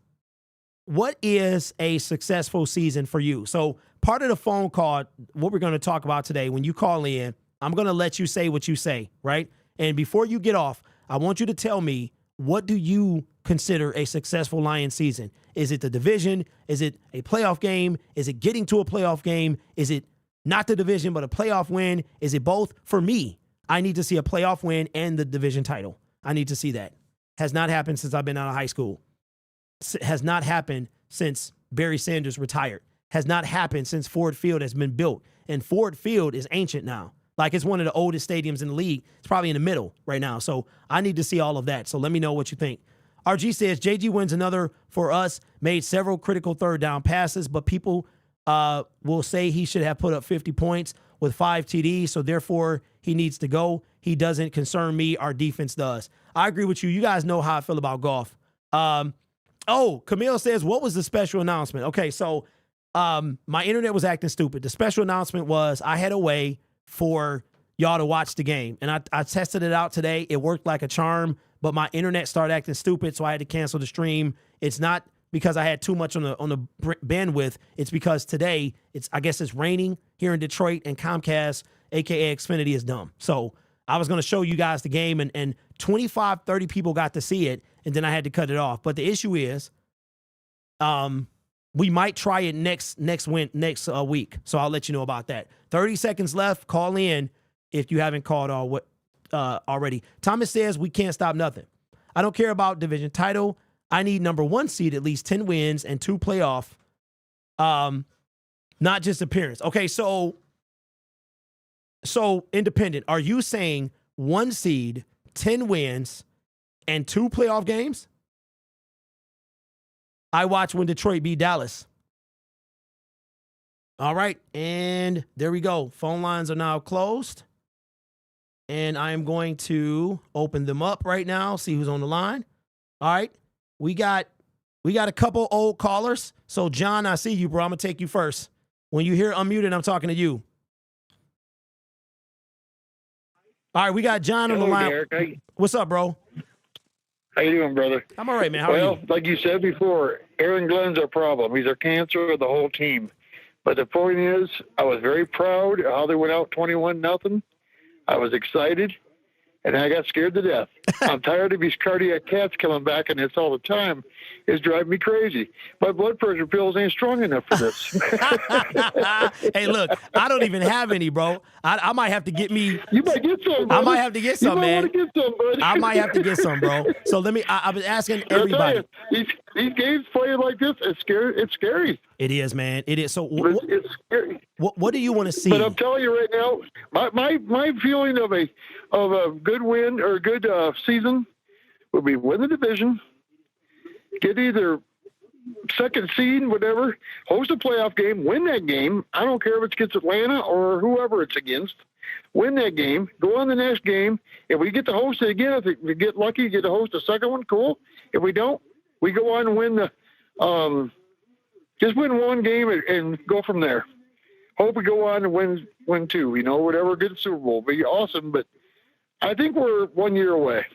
a successful season for you? So part of the phone call, what we're going to talk about today, when you call in, I'm going to let you say what you say, right? And before you get off, I want you to tell me, what do you consider a successful Lions season? Is it the division? Is it a playoff game? Is it getting to a playoff game? Is it not the division, but a playoff win? Is it both? For me, I need to see a playoff win and the division title. I need to see that. Has not happened since I've been out of high school. Has not happened since Barry Sanders retired. Has not happened since Ford Field has been built. And Ford Field is ancient now. Like, it's one of the oldest stadiums in the league. It's probably in the middle right now. So I need to see all of that. So let me know what you think. RG says, JG wins another for us, made several critical third down passes, but people will say he should have put up 50 points with 5 TDs, so therefore he needs to go. He doesn't concern me. Our defense does. I agree with you. You guys know how I feel about Goff. Camille says, what was the special announcement? Okay, so my internet was acting stupid. The special announcement was I had a way for y'all to watch the game, and I tested it out today. It worked like a charm, but my internet started acting stupid, so I had to cancel the stream. It's not because I had too much on the bandwidth. It's because today I guess it's raining here in Detroit, and Comcast, aka Xfinity, is dumb. So I was going to show you guys the game, and 25, 30 people got to see it, and then I had to cut it off. But the issue is, we might try it next week. So I'll let you know about that. 30 seconds left. Call in if you haven't called already. Thomas says we can't stop nothing. I don't care about division title. I need number 1 seed, at least 10 wins and 2 playoff, not just appearance. Okay, so independent, are you saying 1 seed, 10 wins, and 2 playoff games? I watch when Detroit beat Dallas. All right, and there we go. Phone lines are now closed. And I am going to open them up right now, see who's on the line. All right, we got a couple old callers. So, John, I see you, bro. I'm going to take you first. When you hear unmuted, I'm talking to you. All right, we got John on the line. Derek. What's up, bro? How you doing, brother? I'm all right, man. How are you? Like you said before, Aaron Glenn's our problem. He's our cancer of the whole team. But the point is, I was very proud of how they went out 21-0. I was excited, and I got scared to death. I'm tired of these cardiac cats coming back, and it's all the time. It's driving me crazy. My blood pressure pills ain't strong enough for this. Hey, look, I don't even have any, bro. I might have to get me. You might get some, brother. I might have to get some, man. You might want to get some, buddy. I might have to get some, bro. So let me. I was asking everybody. These games playing like this, it's scary. It's scary. It is, man. It is. So it's scary. What do you want to see? But I'm telling you right now, my feeling of a good win or a good season would be win the division, get either second seed, whatever, host a playoff game, win that game. I don't care if it's against Atlanta or whoever it's against. Win that game, go on the next game. If we get to host it again, if we get lucky, get to host a second one, cool. If we don't, we go on and win the just win one game and go from there. Hope we go on and win two, whatever, get the Super Bowl. Be awesome, but I think we're 1 year away.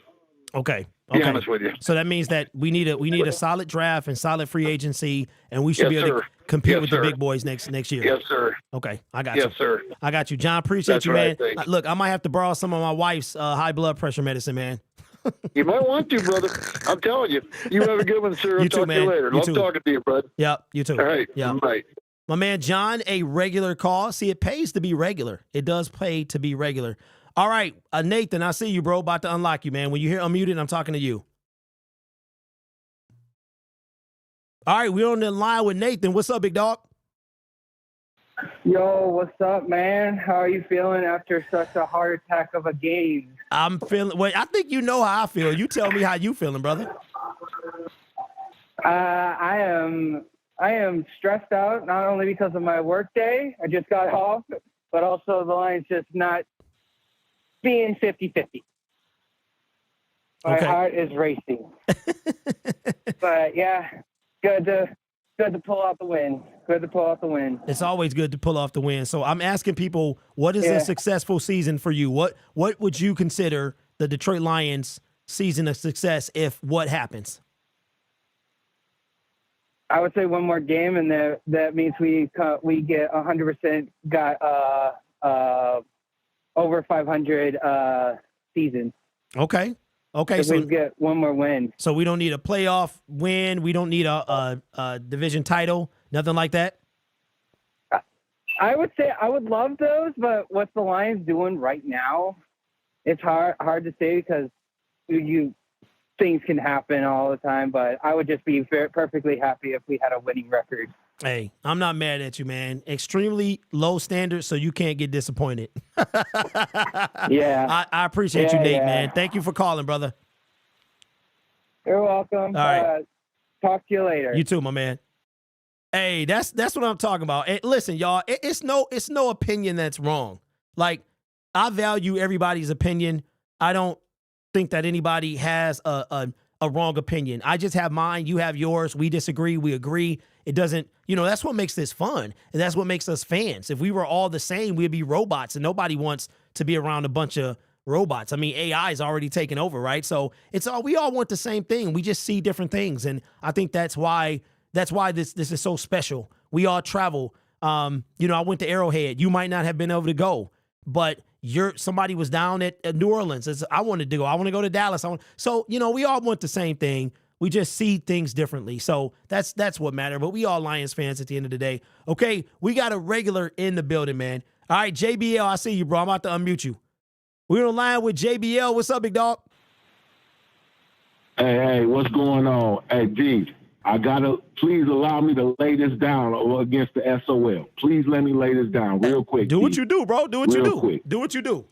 Okay. Be honest with you. So that means that we need a solid draft and solid free agency, and we should be able to compete with the big boys next year. Yes, sir. Okay, I got you. Yes, sir. I got you, John. Appreciate That's you, what man. I think. Look, I might have to borrow some of my wife's high blood pressure medicine, man. You might want to, brother. I'm telling you. You have a good one, sir. I'll You too, talk man. to you later. You Love too. talking to you, bud. Yep, you too. All right. Yeah. Bye. My man John, a regular call. See, it pays to be regular. It does pay to be regular. All right, Nathan, I see you, bro. About to unlock you, man. When you hear unmuted, I'm talking to you. All right, we're on the line with Nathan. What's up, big dog? Yo, what's up, man? How are you feeling after such a heart attack of a game? I'm feeling. Well, I think you know how I feel. You tell me how you feeling, brother. I am stressed out, not only because of my work day, I just got off, but also the Lions just not being 50-50. My heart is racing. But yeah, good to pull out the win. Good to pull out the win. It's always good to pull off the win. So I'm asking people, what is a successful season for you? What would you consider the Detroit Lions season of success if what happens? I would say one more game, and that means we get 100% got over 500 season. Okay. So we get one more win. So we don't need a playoff win. We don't need a division title. Nothing like that. I would say I would love those, but what's the Lions doing right now? It's hard to say because things can happen all the time. But I would just be perfectly happy if we had a winning record. Hey, I'm not mad at you, man. Extremely low standards, so you can't get disappointed. Yeah. I appreciate you, Nate, man. Thank you for calling, brother. You're welcome. All right. Talk to you later. You too, my man. Hey, that's what I'm talking about. Hey, listen, y'all, it's no opinion that's wrong. Like, I value everybody's opinion. I don't think that anybody has a wrong opinion. I just have mine. You have yours. We disagree. We agree. It doesn't, that's what makes this fun. And that's what makes us fans. If we were all the same, we'd be robots, and nobody wants to be around a bunch of robots. I mean, AI is already taking over, right? So we all want the same thing. We just see different things. And I think that's why this is so special. We all travel. I went to Arrowhead. You might not have been able to go, but somebody was down at New Orleans. I wanted to go. I want to go to Dallas. We all want the same thing. We just see things differently. So that's what matters. But we all Lions fans at the end of the day. Okay, we got a regular in the building, man. All right, JBL, I see you, bro. I'm about to unmute you. We're on the line with JBL. What's up, big dog? Hey, what's going on? Hey, D, please allow me to lay this down against the SOL. Please let me lay this down real quick. Do what you do, bro. Do what you do. Quick. Do what you do.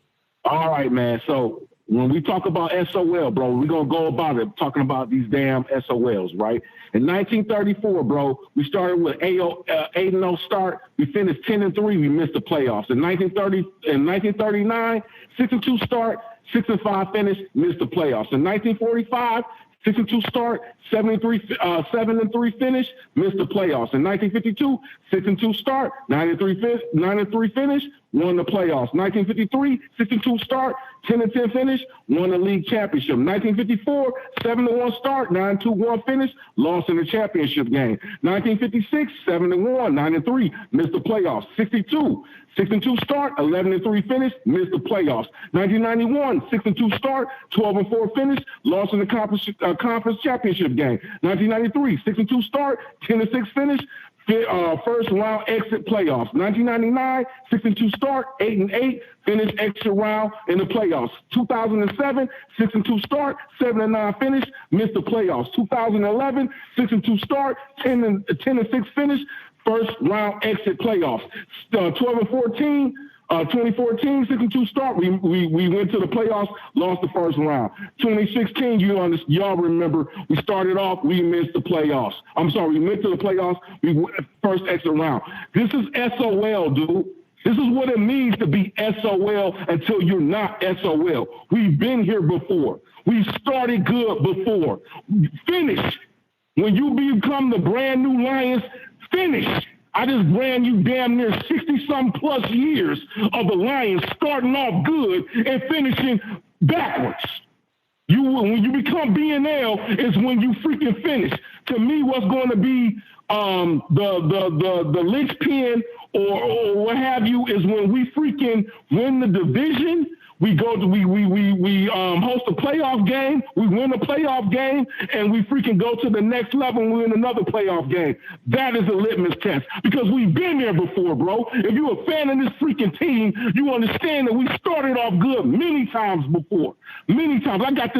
All right, man. So when we talk about SOL, bro, we're going to go about it talking about these damn SOLs, right? In 1934, bro, we started with 8-0 start. We finished 10-3. We missed the playoffs. In 1939, 6-2 start, 6-5 finish, missed the playoffs. In 1945, 6-2 start, 7-3 finish, missed the playoffs. In 1952, 6-2 start, 9-3 finish, won the playoffs. 1953, 6-2 start, 10-10 finish, won the league championship. 1954, 7-1 start, 9-2-1 finish, lost in the championship game. 1956, 7-1, 9-3, missed the playoffs. 62, 6-2 start, 11-3 finish, missed the playoffs. 1991, 6-2 start, 12-4 finish, lost in the conference championship game. 1993, 6-2 start, 10-6 finish, first round exit playoffs. 1999, 6-2 start, 8-8, finish extra round in the playoffs. 2007, 6-2 start, 7-9 finish, missed the playoffs. 2011, 6-2 start, 10-6 finish, first round exit playoffs. 2014, 6-2 start, we went to the playoffs, lost the first round. 2016, y'all remember, we started off, we missed the playoffs. I'm sorry, we went to the playoffs, we went first exit round. This is SOL, dude. This is what it means to be SOL until you're not SOL. We've been here before. We started good before. Finish. When you become the brand new Lions, finish. I just ran you damn near 60-some plus years of the Lions starting off good and finishing backwards. When you become BNL is when you freaking finish. To me, what's going to be the linchpin or what have you is when we freaking win the division. We host a playoff game, we win a playoff game, and we freaking go to the next level and win another playoff game. That is a litmus test because we've been there before, bro. If you're a fan of this freaking team, you understand that we started off good many times before. Many times. I got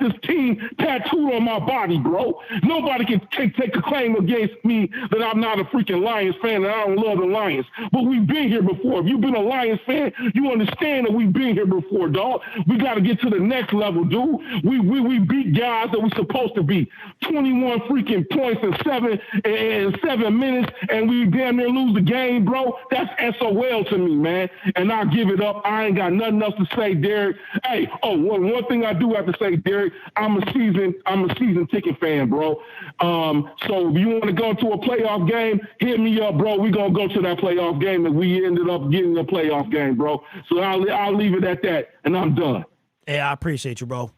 this team tattooed on my body, bro. Nobody can take a claim against me that I'm not a freaking Lions fan and I don't love the Lions. But we've been here before. If you've been a Lions fan, you understand that we've been here before, dog. We got to get to the next level, dude. We beat guys that we're supposed to beat. 21 freaking points in 7 minutes, and we damn near lose the game, bro. That's SOL to me, man. And I'll give it up. I ain't got nothing else to say, Derek. Hey, one thing I do have to say, Derek, I'm a season ticket fan, bro. So if you want to go to a playoff game, hit me up, bro. We're going to go to that playoff game, and we ended up getting a playoff game, bro. So I'll leave it at that, and I'm done. Hey, I appreciate you, bro.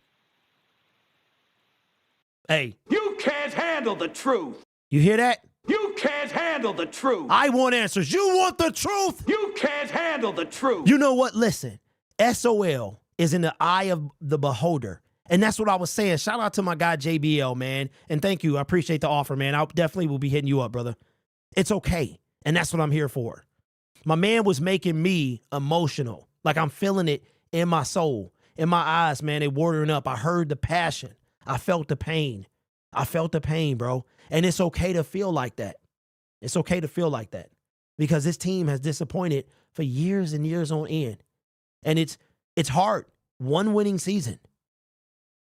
Hey. You can't handle the truth. You hear that? You can't handle the truth. I want answers. You want the truth? You can't handle the truth. You know what? Listen, SOL is in the eye of the beholder. And that's what I was saying. Shout out to my guy, JBL, man. And thank you. I appreciate the offer, man. I definitely will be hitting you up, brother. It's okay. And that's what I'm here for. My man was making me emotional. Like I'm feeling it in my soul. In my eyes, man, they watering up. I heard the passion. I felt the pain. I felt the pain, bro. And it's okay to feel like that. It's okay to feel like that. Because this team has disappointed for years and years on end. And it's hard. One winning season.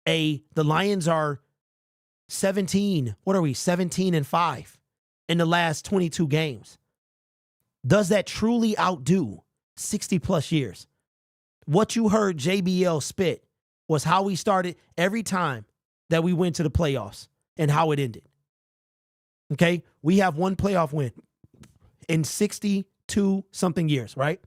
The Lions are 17. What are we? 17-5 in the last 22 games. Does that truly outdo 60 plus years? What you heard JBL spit was how we started every time that we went to the playoffs and how it ended. Okay? We have one playoff win in 62 something years, right?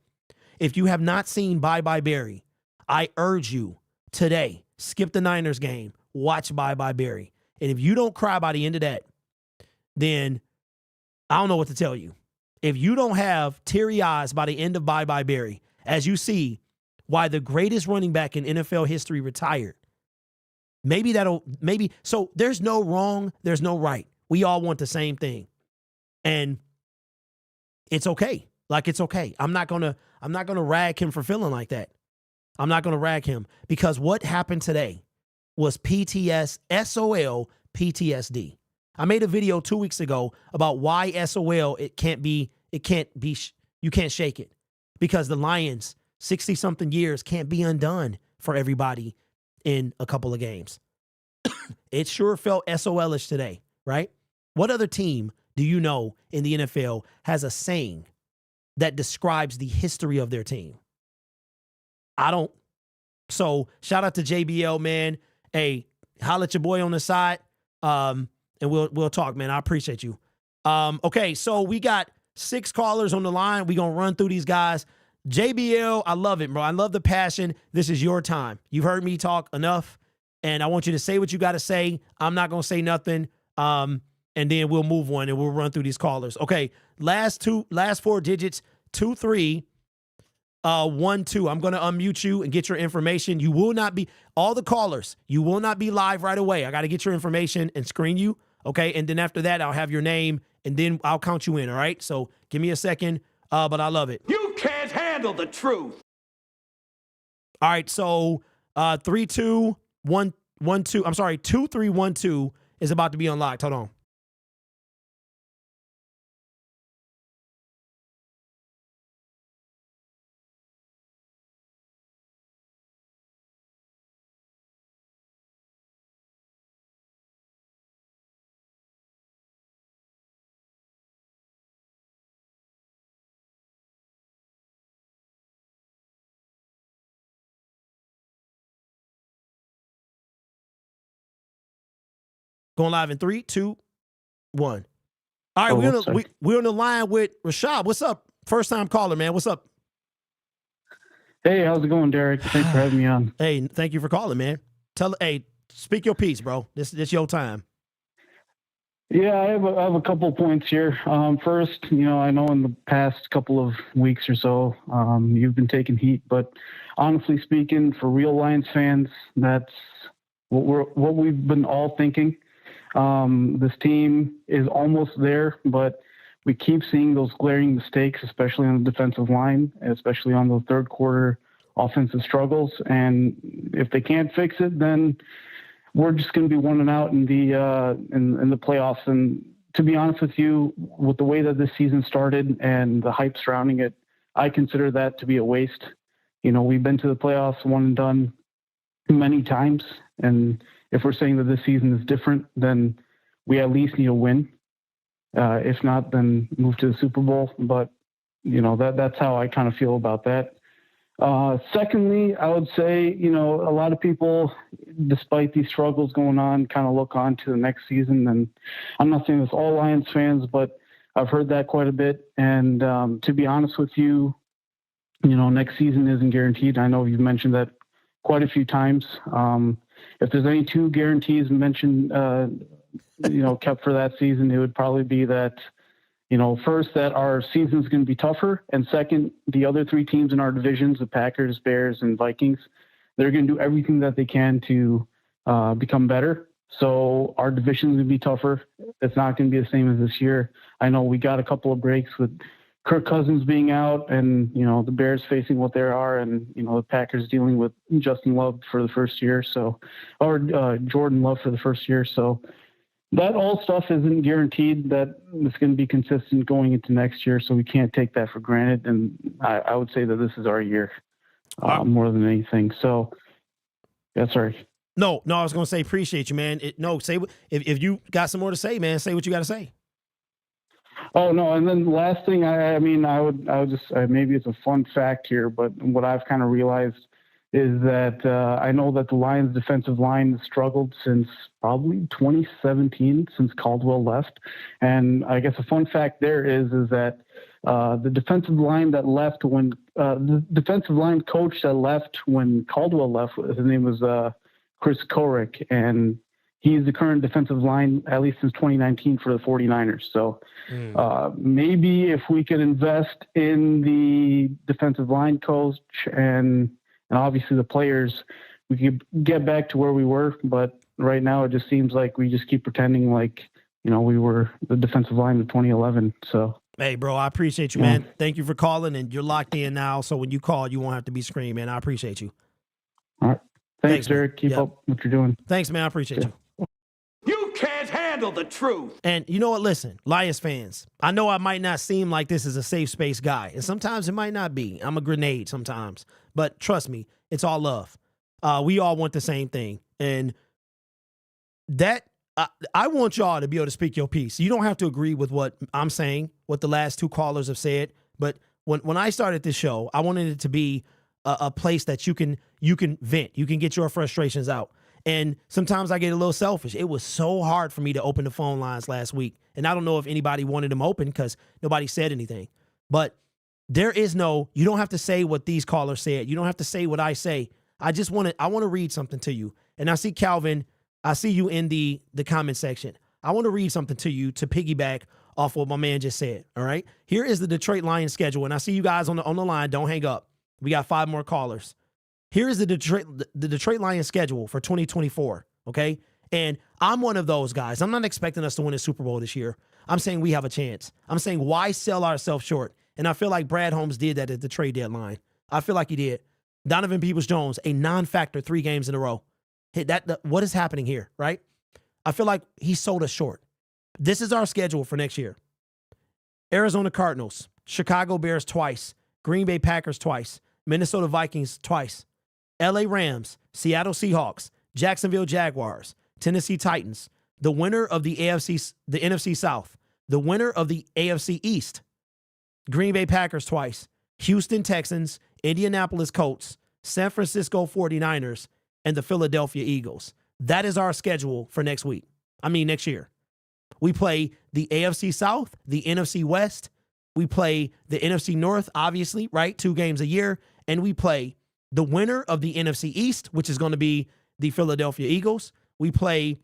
If you have not seen Bye Bye Barry, I urge you today, skip the Niners game, watch Bye Bye Barry. And if you don't cry by the end of that, then I don't know what to tell you. If you don't have teary eyes by the end of Bye Bye Barry, as you see why the greatest running back in NFL history retired, so there's no wrong, there's no right. We all want the same thing. And it's okay. Like, it's okay. I'm not gonna rag him for feeling like that. I'm not gonna rag him because what happened today was SOL PTSD. I made a video 2 weeks ago about why SOL, you can't shake it. Because the Lions, 60-something years, can't be undone for everybody in a couple of games. It sure felt SOL-ish today, right? What other team do you know in the NFL has a saying that describes the history of their team? I don't. So shout out to JBL, man. Hey, holler at your boy on the side, and we'll talk, man. I appreciate you. Okay, so we got 6 callers on the line. We're going to run through these guys. JBL, I love it, bro. I love the passion. This is your time. You've heard me talk enough, and I want you to say what you got to say. I'm not going to say nothing, and then we'll move on, and we'll run through these callers. Okay, last 4 digits, 2312. I'm going to unmute you and get your information. You will not be, all the callers, you will not be live right away. I got to get your information and screen you, okay? And then after that, I'll have your name, and then I'll count you in, all right? So give me a second, but I love it. You can't handle the truth. All right, so 2312 is about to be unlocked. Hold on. Going live in 3, 2, 1. All right, we're on the line with Rashad. What's up? First time caller, man. What's up? Hey, how's it going, Derek? Thanks for having me on. Hey, thank you for calling, man. Speak your piece, bro. This your time. Yeah, I have a couple points here. First, I know in the past couple of weeks or so, you've been taking heat, but honestly speaking, for real Lions fans, that's what we've been all thinking. This team is almost there, but we keep seeing those glaring mistakes, especially on the defensive line, especially on the third quarter offensive struggles. And if they can't fix it, then we're just going to be one and out in the playoffs. And to be honest with you, with the way that this season started and the hype surrounding it, I consider that to be a waste. We've been to the playoffs one and done many times. And if we're saying that this season is different, then we at least need a win. If not, then move to the Super Bowl. But, that's how I kind of feel about that. Secondly, I would say, a lot of people, despite these struggles going on, kind of look on to the next season. And I'm not saying this all Lions fans, but I've heard that quite a bit. And to be honest with you, next season isn't guaranteed. I know you've mentioned that quite a few times. If there's any 2 guarantees mentioned, kept for that season, it would probably be that, first, that our season's going to be tougher. And second, the other 3 teams in our divisions, the Packers, Bears, and Vikings, they're going to do everything that they can to become better. So our division's going to be tougher. It's not going to be the same as this year. I know we got a couple of breaks with Kirk Cousins being out and, the Bears facing what they are and, the Packers dealing with Justin Love for the first year. Or Jordan Love for the first year. So that all stuff isn't guaranteed that it's going to be consistent going into next year. So we can't take that for granted. And I would say that this is our year more than anything. So, yeah, sorry. No, I was going to say, appreciate you, man. Say if you got some more to say, man, say what you got to say. Oh, no. And then the last thing, I would just, maybe it's a fun fact here, but what I've kind of realized is that I know that the Lions defensive line has struggled since probably 2017, since Caldwell left. And I guess a fun fact there is that the defensive line that left when the defensive line coach that left when Caldwell left, his name was Chris Korick, and he's the current defensive line, at least since 2019, for the 49ers. So maybe if we could invest in the defensive line coach and obviously the players, we could get back to where we were. But right now it just seems like we just keep pretending like, we were the defensive line of 2011. So. Hey, bro, I appreciate you, man. Thank you for calling, and you're locked in now. So when you call, you won't have to be screamed, man. I appreciate you. All right. Thanks Derek. Keep up what you're doing. Thanks, man. I appreciate you. You can't handle the truth. And you know what? Listen, Lions fans, I know I might not seem like this is a safe space guy, and sometimes it might not be. I'm a grenade sometimes. But trust me, it's all love. We all want the same thing. And that I want y'all to be able to speak your piece. You don't have to agree with what I'm saying, what the last 2 callers have said. But when I started this show, I wanted it to be a place that you can vent. You can get your frustrations out. And sometimes I get a little selfish. It was so hard for me to open the phone lines last week. And I don't know if anybody wanted them open because nobody said anything. But there is no, you don't have to say what these callers said. You don't have to say what I say. I want to read something to you. And I see Calvin, I see you in the comment section. I want to read something to you to piggyback off what my man just said. All right. Here is the Detroit Lions schedule. And I see you guys on the line. Don't hang up. We got 5 more callers. Here is the Detroit Lions schedule for 2024. Okay. And I'm one of those guys. I'm not expecting us to win a Super Bowl this year. I'm saying we have a chance. I'm saying why sell ourselves short? And I feel like Brad Holmes did that at the trade deadline. I feel like he did. Donovan Peoples-Jones, a non-factor 3 games in a row. What is happening here, right? I feel like he sold us short. This is our schedule for next year. Arizona Cardinals, Chicago Bears twice, Green Bay Packers twice, Minnesota Vikings twice, LA Rams, Seattle Seahawks, Jacksonville Jaguars, Tennessee Titans, the winner of the NFC South, the winner of the AFC East, Green Bay Packers twice, Houston Texans, Indianapolis Colts, San Francisco 49ers, and the Philadelphia Eagles. That is our schedule for next year. We play the AFC South, the NFC West. We play the NFC North, obviously, right? 2 games a year. And we play the winner of the NFC East, which is going to be the Philadelphia Eagles. We play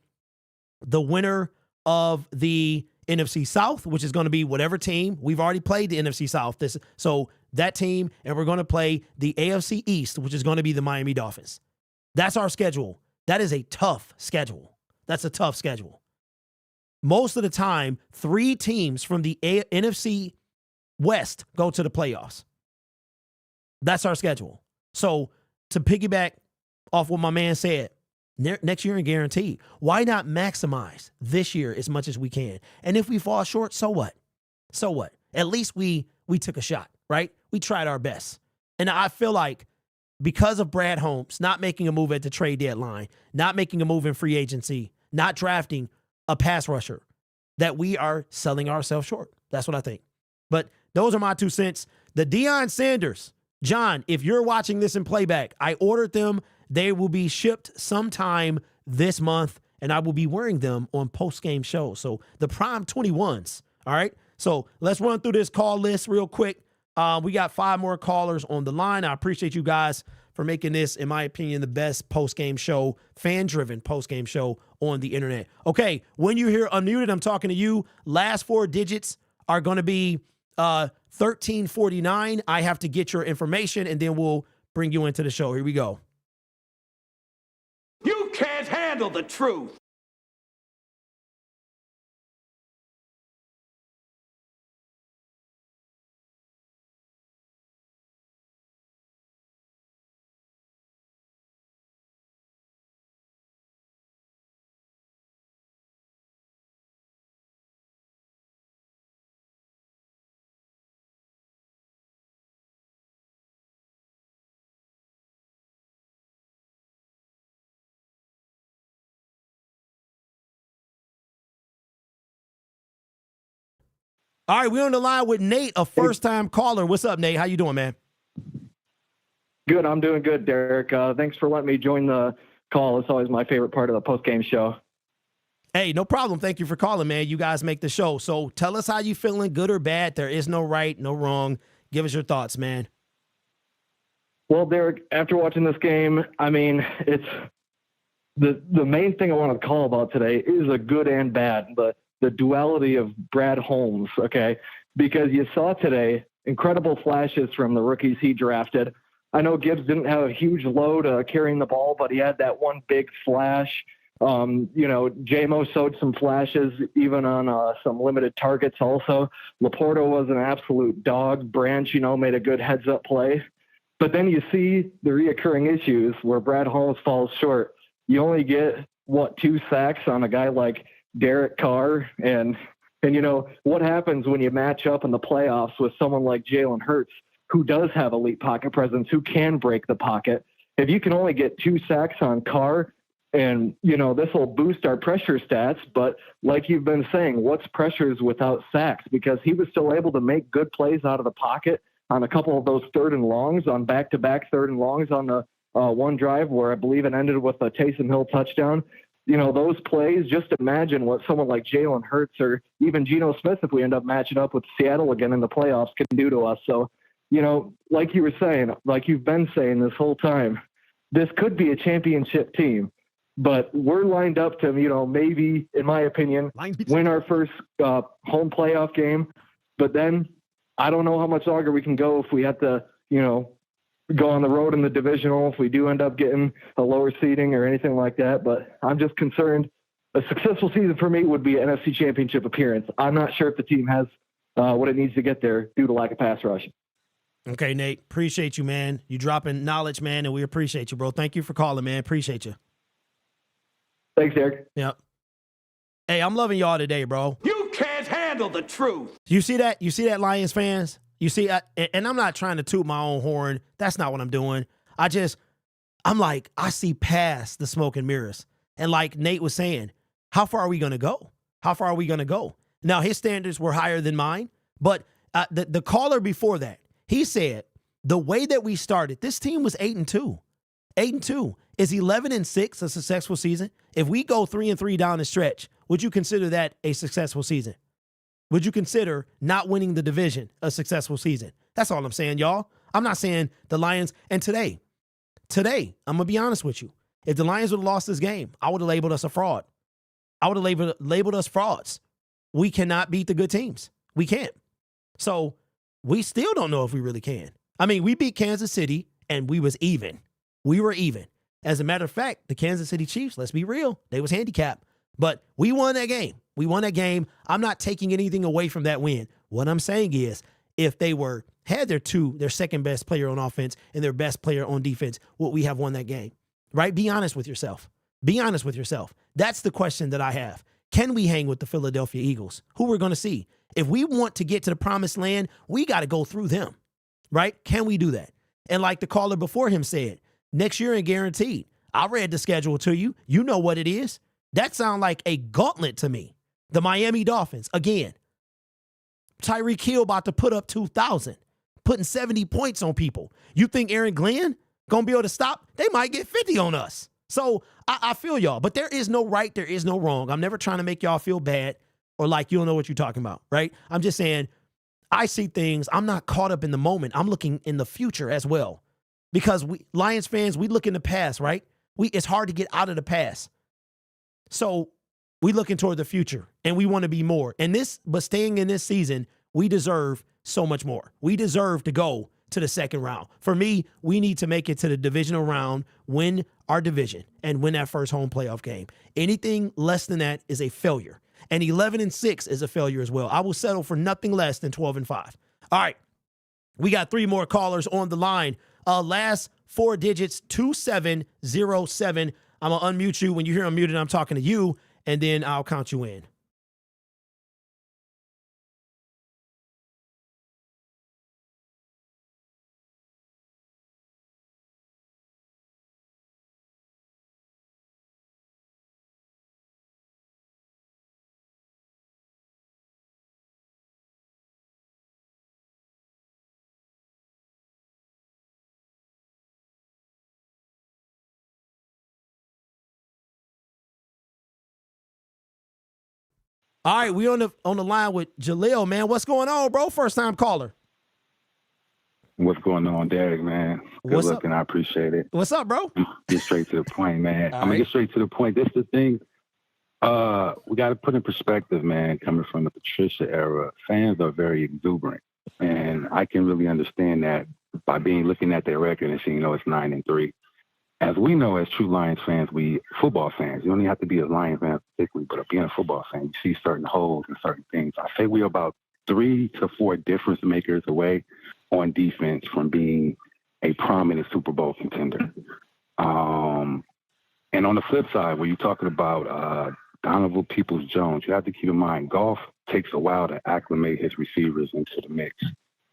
the winner of the NFC South, which is going to be whatever team. We've already played the NFC South. So that team, and we're going to play the AFC East, which is going to be the Miami Dolphins. That's our schedule. That is a tough schedule. That's a tough schedule. Most of the time, 3 teams from the NFC West go to the playoffs. That's our schedule. So to piggyback off what my man said, next year and guaranteed. Why not maximize this year as much as we can? And if we fall short, so what? So what? At least we took a shot, right? We tried our best. And I feel like because of Brad Holmes not making a move at the trade deadline, not making a move in free agency, not drafting a pass rusher, that we are selling ourselves short. That's what I think. But those are my 2 cents. The Deion Sanders, John, if you're watching this in playback, I ordered them. They will be shipped sometime this month, and I will be wearing them on post-game shows. So the Prime 21s, all right? So let's run through this call list real quick. We got 5 more callers on the line. I appreciate you guys for making this, in my opinion, the best post-game show, fan-driven post-game show on the internet. Okay, when you hear unmuted, I'm talking to you. Last 4 digits are going to be 1349. I have to get your information, and then we'll bring you into the show. Here we go. You can't handle the truth. All right, we're on the line with Nate, a first-time caller. What's up, Nate? How you doing, man? Good. I'm doing good, Derek. Thanks for letting me join the call. It's always my favorite part of the post-game show. Hey, no problem. Thank you for calling, man. You guys make the show. So tell us how you feeling, good or bad. There is no right, no wrong. Give us your thoughts, man. Well, Derek, after watching this game, I mean, it's the main thing I want to call about today is a good and bad, but the duality of Brad Holmes, okay? Because you saw today incredible flashes from the rookies he drafted. I know Gibbs didn't have a huge load carrying the ball, but he had that one big flash. J-Mo showed some flashes even on some limited targets also. LaPorta was an absolute dog. Branch, made a good heads-up play. But then you see the reoccurring issues where Brad Holmes falls short. You only get, 2 sacks on a guy like Derek Carr, and what happens when you match up in the playoffs with someone like Jalen Hurts, who does have elite pocket presence, who can break the pocket. If you can only get 2 sacks on Carr, and this will boost our pressure stats, but like you've been saying, what's pressures without sacks? Because he was still able to make good plays out of the pocket on a couple of those 3rd and longs, on back-to-back 3rd and longs on one drive where I believe it ended with a Taysom Hill touchdown. You know, those plays, just imagine what someone like Jalen Hurts or even Geno Smith, if we end up matching up with Seattle again in the playoffs, can do to us. So, you know, like you were saying, like you've been saying this whole time, this could be a championship team, but we're lined up to, you know, maybe, in my opinion, win our first home playoff game. But then I don't know how much longer we can go if we have to, you know, go on the road in the divisional, if we do end up getting a lower seeding or anything like that. But I'm just concerned. A successful season for me would be an NFC championship appearance. I'm not sure if the team has what it needs to get there due to lack of pass rush. Okay, Nate, appreciate you, man. You dropping knowledge, man, and we appreciate you, bro. Thank you for calling, man. Appreciate you. Thanks, Eric. Yep. Hey, I'm loving y'all today, bro. You can't handle the truth. You see that? You see that, Lions fans? You see, and I'm not trying to toot my own horn. That's not what I'm doing. I'm like, I see past the smoke and mirrors. And like Nate was saying, how far are we going to go? How far are we going to go? Now, his standards were higher than mine, but the caller before that, he said the way that we started, this team was 8-2. 8-2. Is 11-6 a successful season? If we go 3-3 down the stretch, would you consider that a successful season? Would you consider not winning the division a successful season? That's all I'm saying, y'all. I'm not saying the Lions. And today, I'm going to be honest with you. If the Lions would have lost this game, I would have labeled us a fraud. I would have labeled us frauds. We cannot beat the good teams. We can't. So we still don't know if we really can. I mean, we beat Kansas City and we was even. We were even. As a matter of fact, the Kansas City Chiefs, let's be real, they was handicapped. But we won that game. We won that game. I'm not taking anything away from that win. What I'm saying is, if they had their second best player on offense and their best player on defense, would we have won that game? Right? Be honest with yourself. Be honest with yourself. That's the question that I have. Can we hang with the Philadelphia Eagles, who we're going to see? If we want to get to the promised land, we got to go through them. Right? Can we do that? And like the caller before him said, next year ain't guaranteed. I read the schedule to you. You know what it is. That sounds like a gauntlet to me. The Miami Dolphins, again. Tyreek Hill about to put up 2,000, putting 70 points on people. You think Aaron Glenn going to be able to stop? They might get 50 on us. So I feel y'all, but there is no right, there is no wrong. I'm never trying to make y'all feel bad or like you don't know what you're talking about, right? I'm just saying I see things. I'm not caught up in the moment. I'm looking in the future as well. Because we Lions fans, we look in the past, right? It's hard to get out of the past. So we looking toward the future and we want to be more. But staying in this season, we deserve so much more. We deserve to go to the second round. For me, we need to make it to the divisional round, win our division, and win that first home playoff game. Anything less than that is a failure. And 11-6 is a failure as well. I will settle for nothing less than 12-5. All right. We got 3 more callers on the line. Last 4 digits, 2707. I'm going to unmute you. When you hear unmuted, I'm talking to you, and then I'll count you in. All right, we on the line with Jaleel, man. What's going on, bro? First time caller. What's going on, Derek, man? Good looking. I appreciate it. What's up, bro? Get straight to the point, man. All I'm going to right. get straight to the point. This is the thing. We got to put in perspective, man, coming from the Patricia era, fans are very exuberant. And I can really understand that by looking at their record and seeing, it's 9-3. As we know, as true Lions fans, football fans, you don't even have to be a Lions fan particularly, but being a football fan, you see certain holes and certain things. I say we're about 3 to 4 difference makers away on defense from being a prominent Super Bowl contender. And on the flip side, when you're talking about Donovan Peoples-Jones, you have to keep in mind, Goff takes a while to acclimate his receivers into the mix.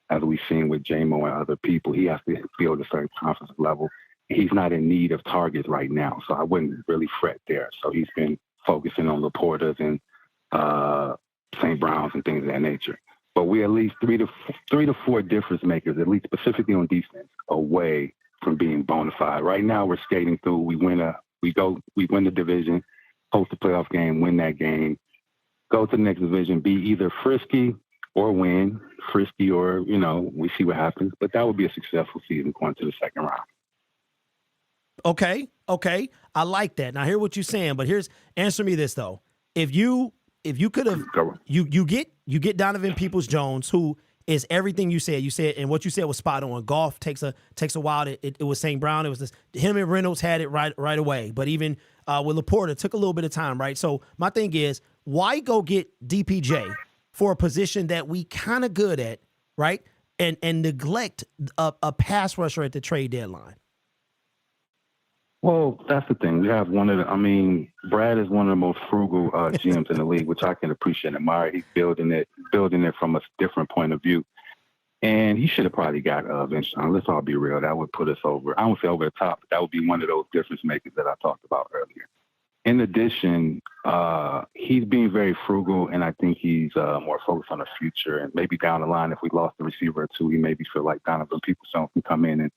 As we've seen with J-Mo and other people, he has to build a certain confidence level. He's not in need of targets right now, so I wouldn't really fret there. So he's been focusing on LaPortas and St. Browns and things of that nature. But we're at least 3 to 4 difference makers, at least specifically on defense, away from being bona fide. Right now, we're skating through. We win the division, host a playoff game, win that game, go to the next division, be either frisky or win, frisky or, we see what happens. But that would be a successful season going to the second round. Okay. I like that. Now, I hear what you're saying, but answer me this though. If you could have, you get Donovan Peoples-Jones, who is everything you said. You said, and what you said was spot on. Golf takes a while. It was St. Brown. It was him and Reynolds had it right away. But even with LaPorta, it took a little bit of time, right? So my thing is, why go get DPJ for a position that we kind of good at, right? And neglect a pass rusher at the trade deadline. Well, that's the thing. We have Brad is one of the most frugal GMs in the league, which I can appreciate and admire. He's building it from a different point of view. And he should have probably got Vince. Let's all be real. That would put us over. I won't say over the top, but that would be one of those difference makers that I talked about earlier. In addition, he's being very frugal, and I think he's more focused on the future. And maybe down the line, if we lost a receiver or two, he maybe feel like Donovan Peoples-Jones can come in and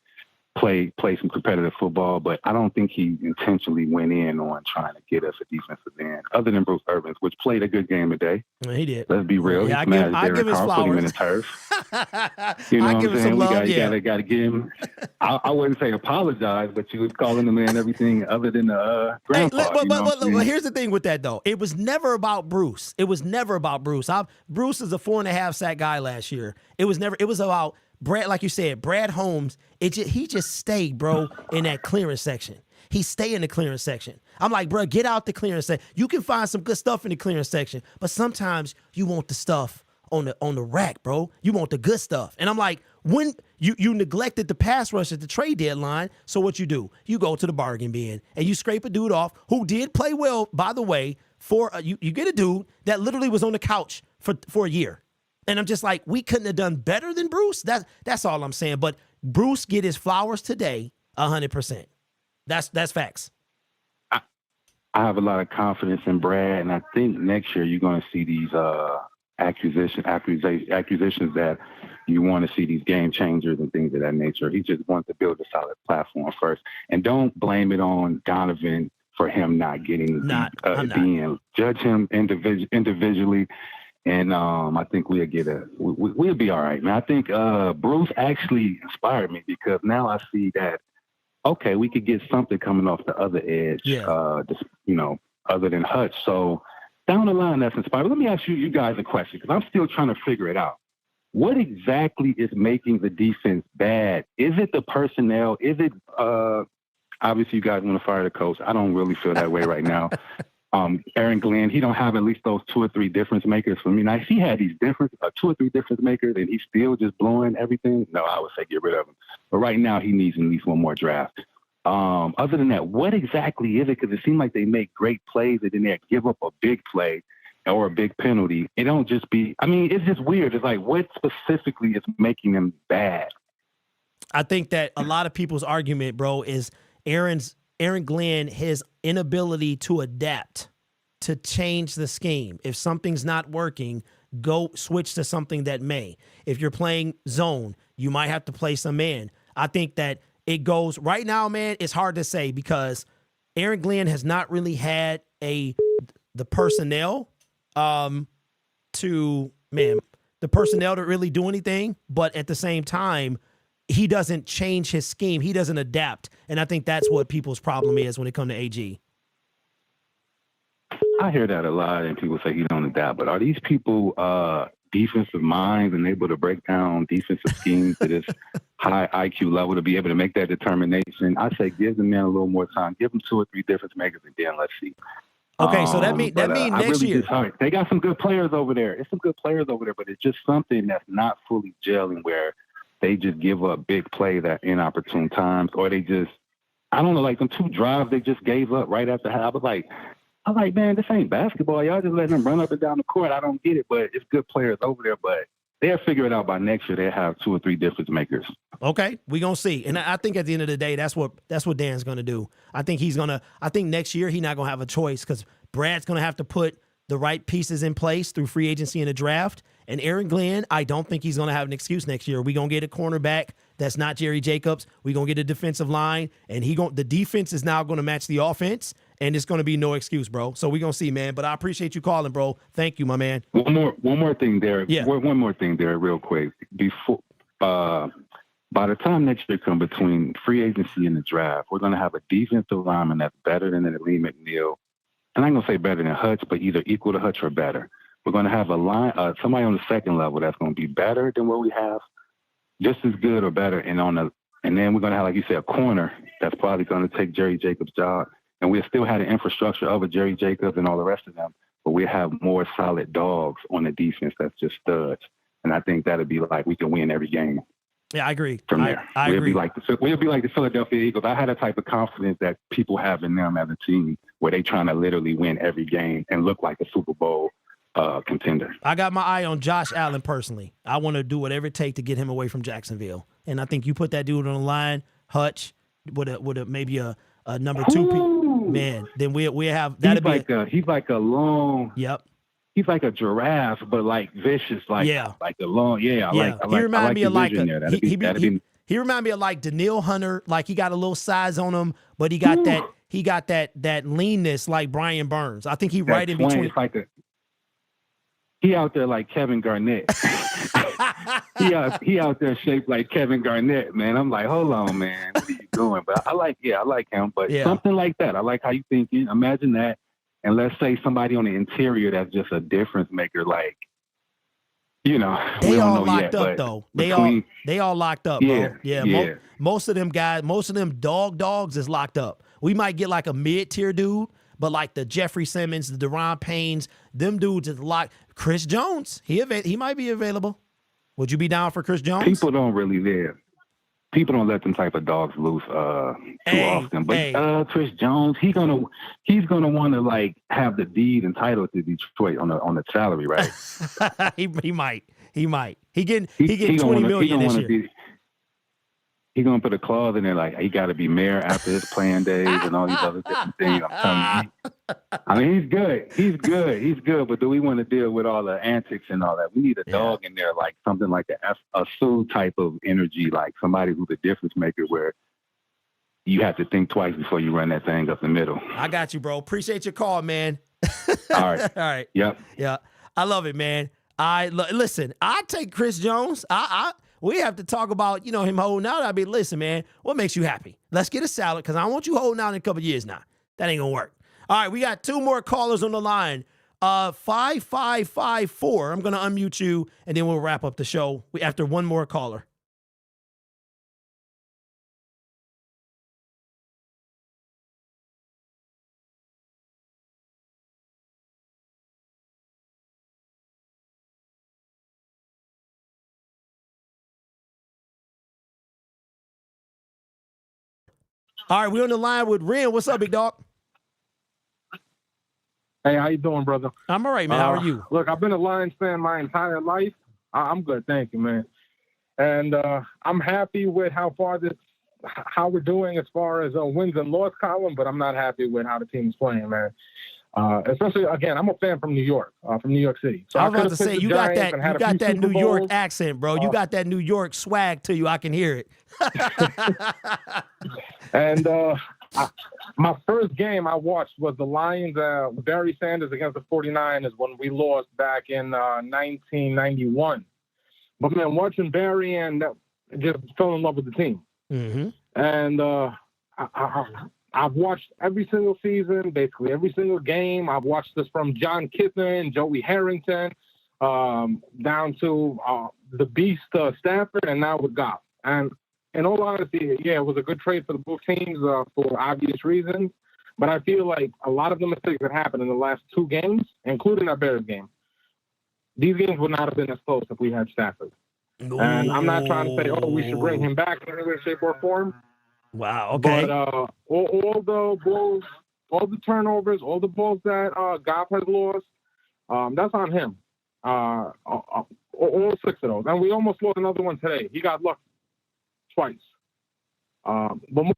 play some competitive football, but I don't think he intentionally went in on trying to get us a defensive end, other than Bruce Irvins, which played a good game today. He did. Let's be real. Yeah, he smashed Derek Carr, put him in the turf. You know what I'm saying? We got to give him. I wouldn't say apologize, but you was calling the man everything other than grandpa. But here's the thing with that though. It was never about Bruce. Bruce is a 4.5 sack guy last year. It was about Brad, like you said, Brad Holmes, he just stayed, bro, in that clearance section. He stayed in the clearance section. I'm like, bro, get out the clearance section. You can find some good stuff in the clearance section, but sometimes you want the stuff on the rack, bro. You want the good stuff. And I'm like, when you neglected the pass rush at the trade deadline, so what you do? You go to the bargain bin and you scrape a dude off who did play well, by the way, you get a dude that literally was on the couch for a year. And I'm just like, we couldn't have done better than Bruce. That's all I'm saying. But Bruce get his flowers today, 100%. That's facts. I have a lot of confidence in Brad, and I think next year you're going to see these accusations that you want to see these game changers and things of that nature. He just wants to build a solid platform first, and don't blame it on Donovan for him not getting the judge him individually. And I think we'll be all right, man. I think Bruce actually inspired me because now I see that, okay, we could get something coming off the other edge, other than Hutch. So down the line, that's inspired. Let me ask you guys a question because I'm still trying to figure it out. What exactly is making the defense bad? Is it the personnel? Is it obviously you guys want to fire the coach? I don't really feel that way right now. Aaron Glenn, he don't have at least those 2 or 3 difference makers for me. Now, if he had these 2 or 3 difference makers and he's still just blowing everything, no, I would say get rid of him. But right now, he needs at least one more draft. Other than that, what exactly is it? Because it seems like they make great plays and then they give up a big play or a big penalty. It don't just be, it's just weird. It's like, what specifically is making them bad? I think that a lot of people's argument, bro, is Aaron Glenn, his inability to adapt, to change the scheme. If something's not working, go switch to something that may. If you're playing zone, you might have to play some man. I think that it goes right now, man, it's hard to say because Aaron Glenn has not really had the personnel to really do anything. But at the same time, he doesn't change his scheme. He doesn't adapt. And I think that's what people's problem is when it comes to AG. I hear that a lot, and people say he don't adapt. But are these people defensive minds and able to break down defensive schemes to this high IQ level to be able to make that determination? I say give the man a little more time. Give him 2 or 3 difference makers, and then let's see. Okay, so that means next year. They got some good players over there. It's some good players over there, but it's just something that's not fully gelling where they just give up big plays at inopportune times, or they just, I don't know, like them 2 drives they just gave up right after half. I was like, man, this ain't basketball. Y'all just letting them run up and down the court. I don't get it, but it's good players over there. But they'll figure it out by next year. They'll have 2 or 3 difference makers. Okay, we're gonna see. And I think at the end of the day, that's what Dan's gonna do. I think next year he's not gonna have a choice because Brad's gonna have to put the right pieces in place through free agency and the draft. And Aaron Glenn, I don't think he's going to have an excuse next year. We're going to get a cornerback that's not Jerry Jacobs. We're going to get a defensive line, and the defense is now going to match the offense, and it's going to be no excuse, bro. So we're going to see, man. But I appreciate you calling, bro. Thank you, my man. One more thing, Derek. Yeah. One more thing, Derek, real quick. Before, by the time next year comes between free agency and the draft, we're going to have a defensive lineman that's better than Lee McNeil. And I'm going to say better than Hutch, but either equal to Hutch or better. We're going to have somebody on the second level that's going to be better than what we have, just as good or better. And then we're going to have, like you said, a corner that's probably going to take Jerry Jacobs' job. And we'll still have the infrastructure of a Jerry Jacobs and all the rest of them, but we have more solid dogs on the defense that's just studs. And I think that'll be like we can win every game. Yeah, I agree. From there, I we'll agree. We'll be like the Philadelphia Eagles. I had a type of confidence that people have in them as a team, where they trying to literally win every game and look like a Super Bowl contender. I got my eye on Josh Allen personally. I want to do whatever it takes to get him away from Jacksonville. And I think you put that dude on the line, Hutch, with maybe a number 2 pick, man. Then we have that'll be he's like a long. Yep. He's like a giraffe, but like vicious, like a long. Yeah, he remind me of like he remind me of like Daniil Hunter. Like he got a little size on him, but he got that leanness like Brian Burns. I think he right in between. He out there like Kevin Garnett. he out there shaped like Kevin Garnett, man. I'm like, hold on, man, what are you doing? But I like him. But something like that. I like how you thinking. Imagine that. And let's say somebody on the interior that's just a difference maker, like, we don't all know locked yet, up but though. They all locked up, bro. Yeah. Most of them guys, most of them dogs is locked up. We might get like a mid-tier dude, but like the Jeffrey Simmons, the Deron Paynes, them dudes is locked. Chris Jones, he might be available. Would you be down for Chris Jones? People don't let them type of dogs loose too often. But Chris Jones, he's gonna want to like have the deed entitled to Detroit on the salary, right? he might. He getting $20 million this year. He's gonna put a clause in there like he got to be mayor after his playing days and all these other different things. I'm telling you. I mean, he's good. But do we want to deal with all the antics and all that? We need a dog in there, like something like a Sue type of energy, like somebody who's a difference maker, where you have to think twice before you run that thing up the middle. I got you, bro. Appreciate your call, man. All right. All right. Yep. Yeah. I love it, man. Listen, I take Chris Jones. We have to talk about, him holding out. I'd be, listen, man, what makes you happy? Let's get a salad because I don't want you holding out in a couple of years now. That ain't going to work. All right, we got 2 more callers on the line. 5554. I'm going to unmute you, and then we'll wrap up the show after one more caller. All right, we're on the line with Ren. What's up, big dog? Hey, how you doing, brother? I'm all right, man. How are you? Look, I've been a Lions fan my entire life. I'm good, thank you, man. And I'm happy with how we're doing as far as wins and loss column, but I'm not happy with how the team is playing, man. Especially, again, I'm a fan from New York City. So I was about to say, you got that New York accent, bro. You got that New York swag to you. I can hear it. And my first game I watched was the Lions, Barry Sanders against the 49ers when we lost back in 1991. But, man, watching Barry and just fell in love with the team. Mm-hmm. And I've watched every single season, basically every single game. I've watched this from John Kitson, Joey Harrington, down to the Beast Stafford, and now with Goff. And in all honesty, it was a good trade for the both teams for obvious reasons. But I feel like a lot of the mistakes that happened in the last 2 games, including that Bears game, these games would not have been as close if we had Stafford. Ooh. And I'm not trying to say, we should bring him back in any way, shape, or form. Wow, okay. But all the balls, all the turnovers, all the balls that Goff has lost, that's on him. All 6 of those. And we almost lost another one today. He got lucky twice. But more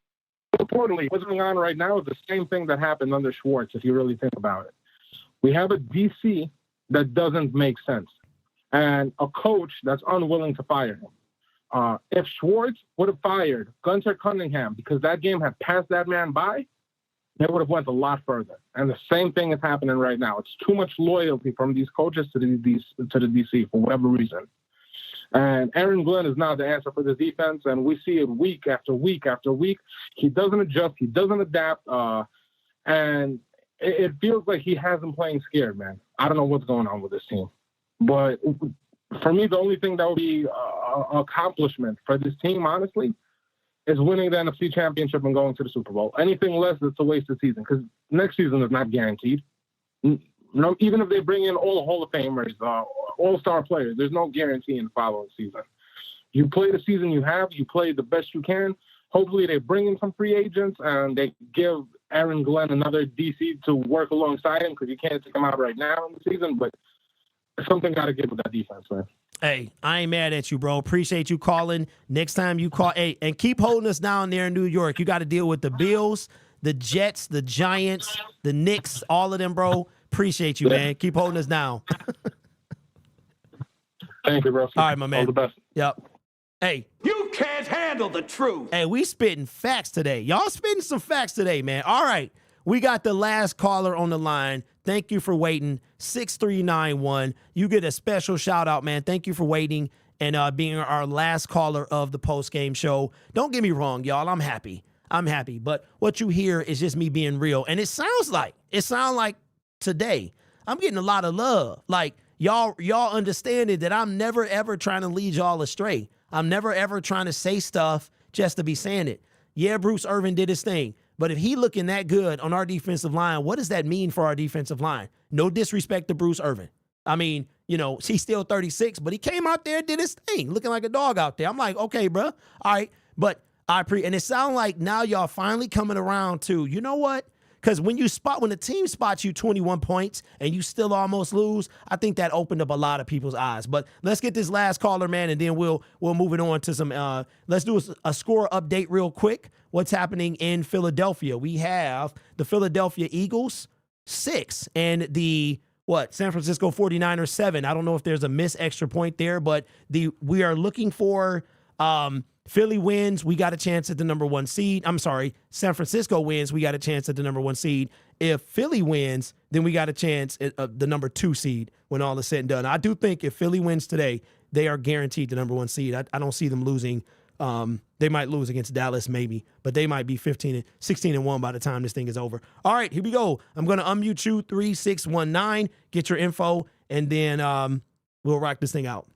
importantly, what's going on right now is the same thing that happened under Schwartz, if you really think about it. We have a DC that doesn't make sense. and a coach that's unwilling to fire him. If Schwartz would have fired Gunter Cunningham because that game had passed that man by, they would have went a lot further. And the same thing is happening right now. It's too much loyalty from these coaches to the DC for whatever reason. And Aaron Glenn is now the answer for this defense, and we see it week after week after week. He doesn't adjust. He doesn't adapt. And it feels like he hasn't playing scared, man. I don't know what's going on with this team. But for me, the only thing that would be an accomplishment for this team, honestly, is winning the NFC Championship and going to the Super Bowl. Anything less, it's a wasted season because next season is not guaranteed. No, even if they bring in all Hall of Famers, all-star players, there's no guarantee in the following season. You play the season you have, you play the best you can. Hopefully they bring in some free agents and they give Aaron Glenn another DC to work alongside him because you can't take him out right now in the season, but something got to give with that defense, man. Hey, I ain't mad at you, bro. Appreciate you calling. Next time you call, hey, and keep holding us down there in New York. You got to deal with the Bills, the Jets, the Giants, the Knicks, all of them, bro. Appreciate you, man. Keep holding us down. Thank you, bro. All right, my man. All the best. Yep. Hey. You can't handle the truth. Hey, we spitting facts today. Y'all spitting some facts today, man. All right. We got the last caller on the line. Thank you for waiting. 6391. You get a special shout out, man. Thank you for waiting and being our last caller of the post-game show. Don't get me wrong, y'all. I'm happy. But what you hear is just me being real. And it sounds like today I'm getting a lot of love. Like y'all understanding that I'm never, ever trying to lead y'all astray. I'm never, ever trying to say stuff just to be saying it. Yeah, Bruce Irvin did his thing. But if he looking that good on our defensive line, what does that mean for our defensive line? No disrespect to Bruce Irvin. I mean, he's still 36, but he came out there and did his thing, looking like a dog out there. I'm like, okay, bro. All right. But and it sounds like now y'all finally coming around to, you know what? Because when the team spots you 21 points and you still almost lose, I think that opened up a lot of people's eyes. But let's get this last caller, man, and then we'll move it on to some. Let's do a score update real quick. What's happening in Philadelphia? We have the Philadelphia Eagles 6 and the San Francisco 49ers 7. I don't know if there's a missed extra point there, but we are looking for. Philly wins, we got a chance at the number 1 seed. I'm sorry, San Francisco wins, we got a chance at the number 1 seed. If Philly wins, then we got a chance at the number 2 seed when all is said and done. I do think if Philly wins today, they are guaranteed the number 1 seed. I don't see them losing. They might lose against Dallas maybe, but they might be 16-1 by the time this thing is over. All right, here we go. I'm going to unmute you, 3619, get your info, and then we'll rock this thing out.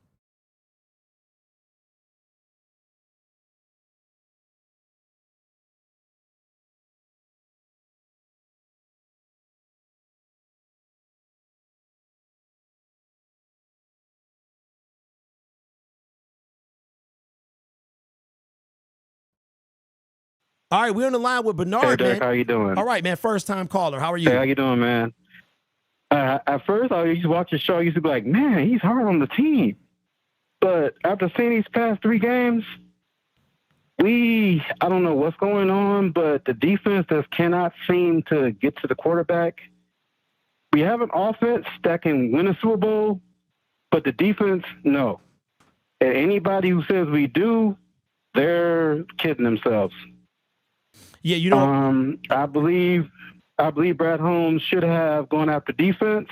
All right, we're on the line with Bernard, hey, Derek, man. How you doing? All right, man. First time caller. How are you? Hey, how you doing, man? At first, I used to watch your show. I used to be like, man, he's hard on the team. But after seeing these past 3 games, I don't know what's going on, but the defense just cannot seem to get to the quarterback. We have an offense that can win a Super Bowl, but the defense, no. And anybody who says we do, they're kidding themselves. Yeah, I believe Brad Holmes should have gone after defense.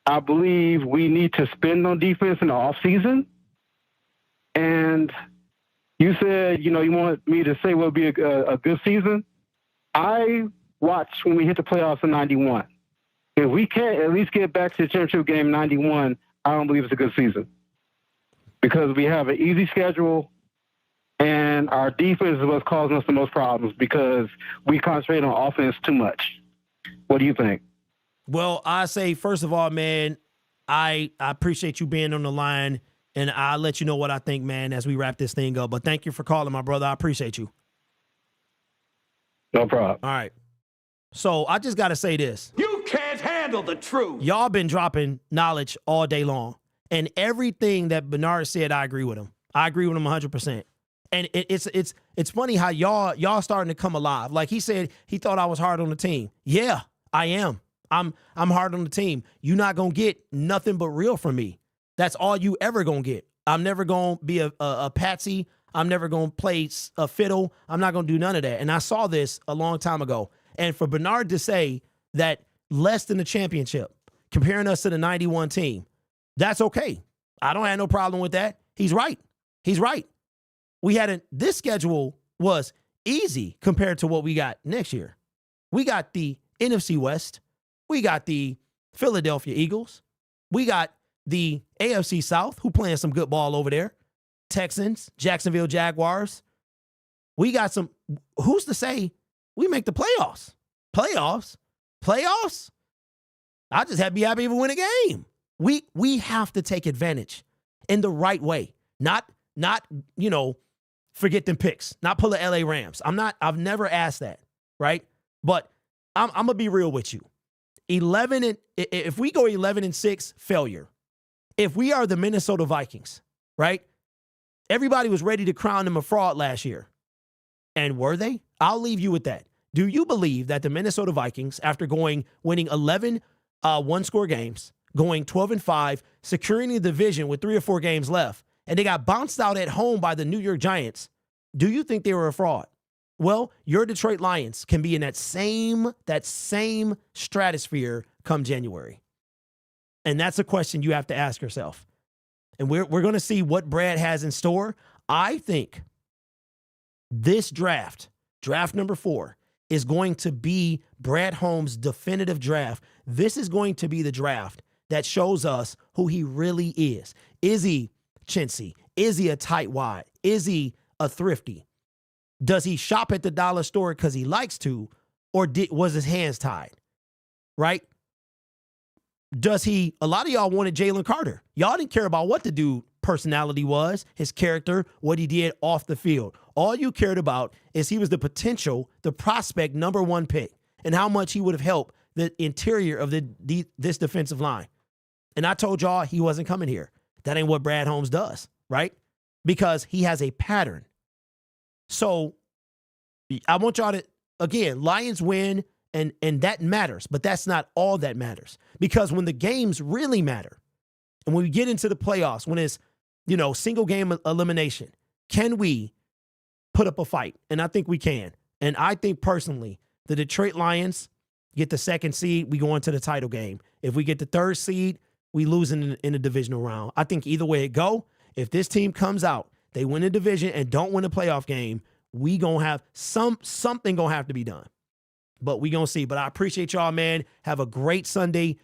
I believe we need to spend on defense in the offseason. And you said, you want me to say what would be a good season. I watched when we hit the playoffs in 91. If we can't at least get back to the championship game in 91, I don't believe it's a good season. Because we have an easy schedule. And our defense is what's causing us the most problems because we concentrate on offense too much. What do you think? Well, I say, first of all, man, I appreciate you being on the line, and I'll let you know what I think, man, as we wrap this thing up. But thank you for calling, my brother. I appreciate you. No problem. All right. So I just got to say this. You can't handle the truth. Y'all been dropping knowledge all day long. And everything that Bernard said, I agree with him. I agree with him 100%. And it's funny how y'all starting to come alive. Like he said, he thought I was hard on the team. Yeah, I am. I'm hard on the team. You're not gonna get nothing but real from me. That's all you ever going to get. I'm never going to be a patsy. I'm never going to play a fiddle. I'm not going to do none of that. And I saw this a long time ago. And for Bernard to say that less than the championship, comparing us to the 91 team, that's okay. I don't have no problem with that. He's right. He's right. This schedule was easy compared to what we got next year. We got the NFC West. We got the Philadelphia Eagles. We got the AFC South, who playing some good ball over there. Texans, Jacksonville Jaguars. We got some. Who's to say we make the playoffs? Playoffs? I just have to be happy if we win a game. We have to take advantage in the right way. Not forget them picks. Not pull the LA Rams. I've never asked that, right? But I'm gonna be real with you. If we go 11-6, failure. If we are the Minnesota Vikings, right? Everybody was ready to crown them a fraud last year. And were they? I'll leave you with that. Do you believe that the Minnesota Vikings, after winning 11 one-score games, going 12-5, securing the division with 3 or 4 games left, and they got bounced out at home by the New York Giants, do you think they were a fraud? Well, your Detroit Lions can be in that same stratosphere come January. And that's a question you have to ask yourself. And we're going to see what Brad has in store. I think this draft number 4, is going to be Brad Holmes' definitive draft. This is going to be the draft that shows us who he really is. Is he chintzy? Is he a tight wad? Is he a thrifty? Does he shop at the dollar store because he likes to, or was his hands tied? Right? A lot of y'all wanted Jalen Carter. Y'all didn't care about what the dude personality was, his character, what he did off the field. All you cared about is he was the prospect number 1 pick, and how much he would have helped the interior of this defensive line. And I told y'all he wasn't coming here. That ain't what Brad Holmes does, right? Because he has a pattern. So I want y'all to, again, Lions win, and that matters, but that's not all that matters. Because when the games really matter, and when we get into the playoffs, when it's, single game elimination, can we put up a fight? And I think we can. And I think personally, the Detroit Lions get the 2nd seed, we go into the title game. If we get the 3rd seed, we lose in the divisional round. I think either way it go, if this team comes out, they win the division and don't win a playoff game, we gonna have something gonna have to be done. But we gonna see. But I appreciate y'all, man. Have a great Sunday.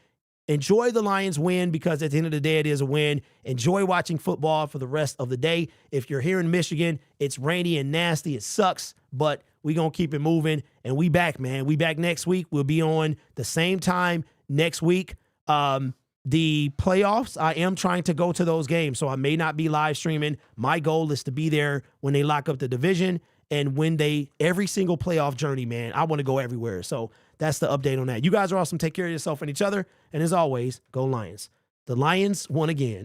Enjoy the Lions win, because at the end of the day, it is a win. Enjoy watching football for the rest of the day. If you're here in Michigan, it's rainy and nasty. It sucks, but we gonna keep it moving. And we back, man. We back next week. We'll be on the same time next week. The playoffs, I am trying to go to those games, so I may not be live streaming. My goal is to be there when they lock up the division, and when every single playoff journey, man. I want to go everywhere. So that's the update on that. You guys are awesome. Take care of yourself and each other. And as always, go Lions. The Lions won again.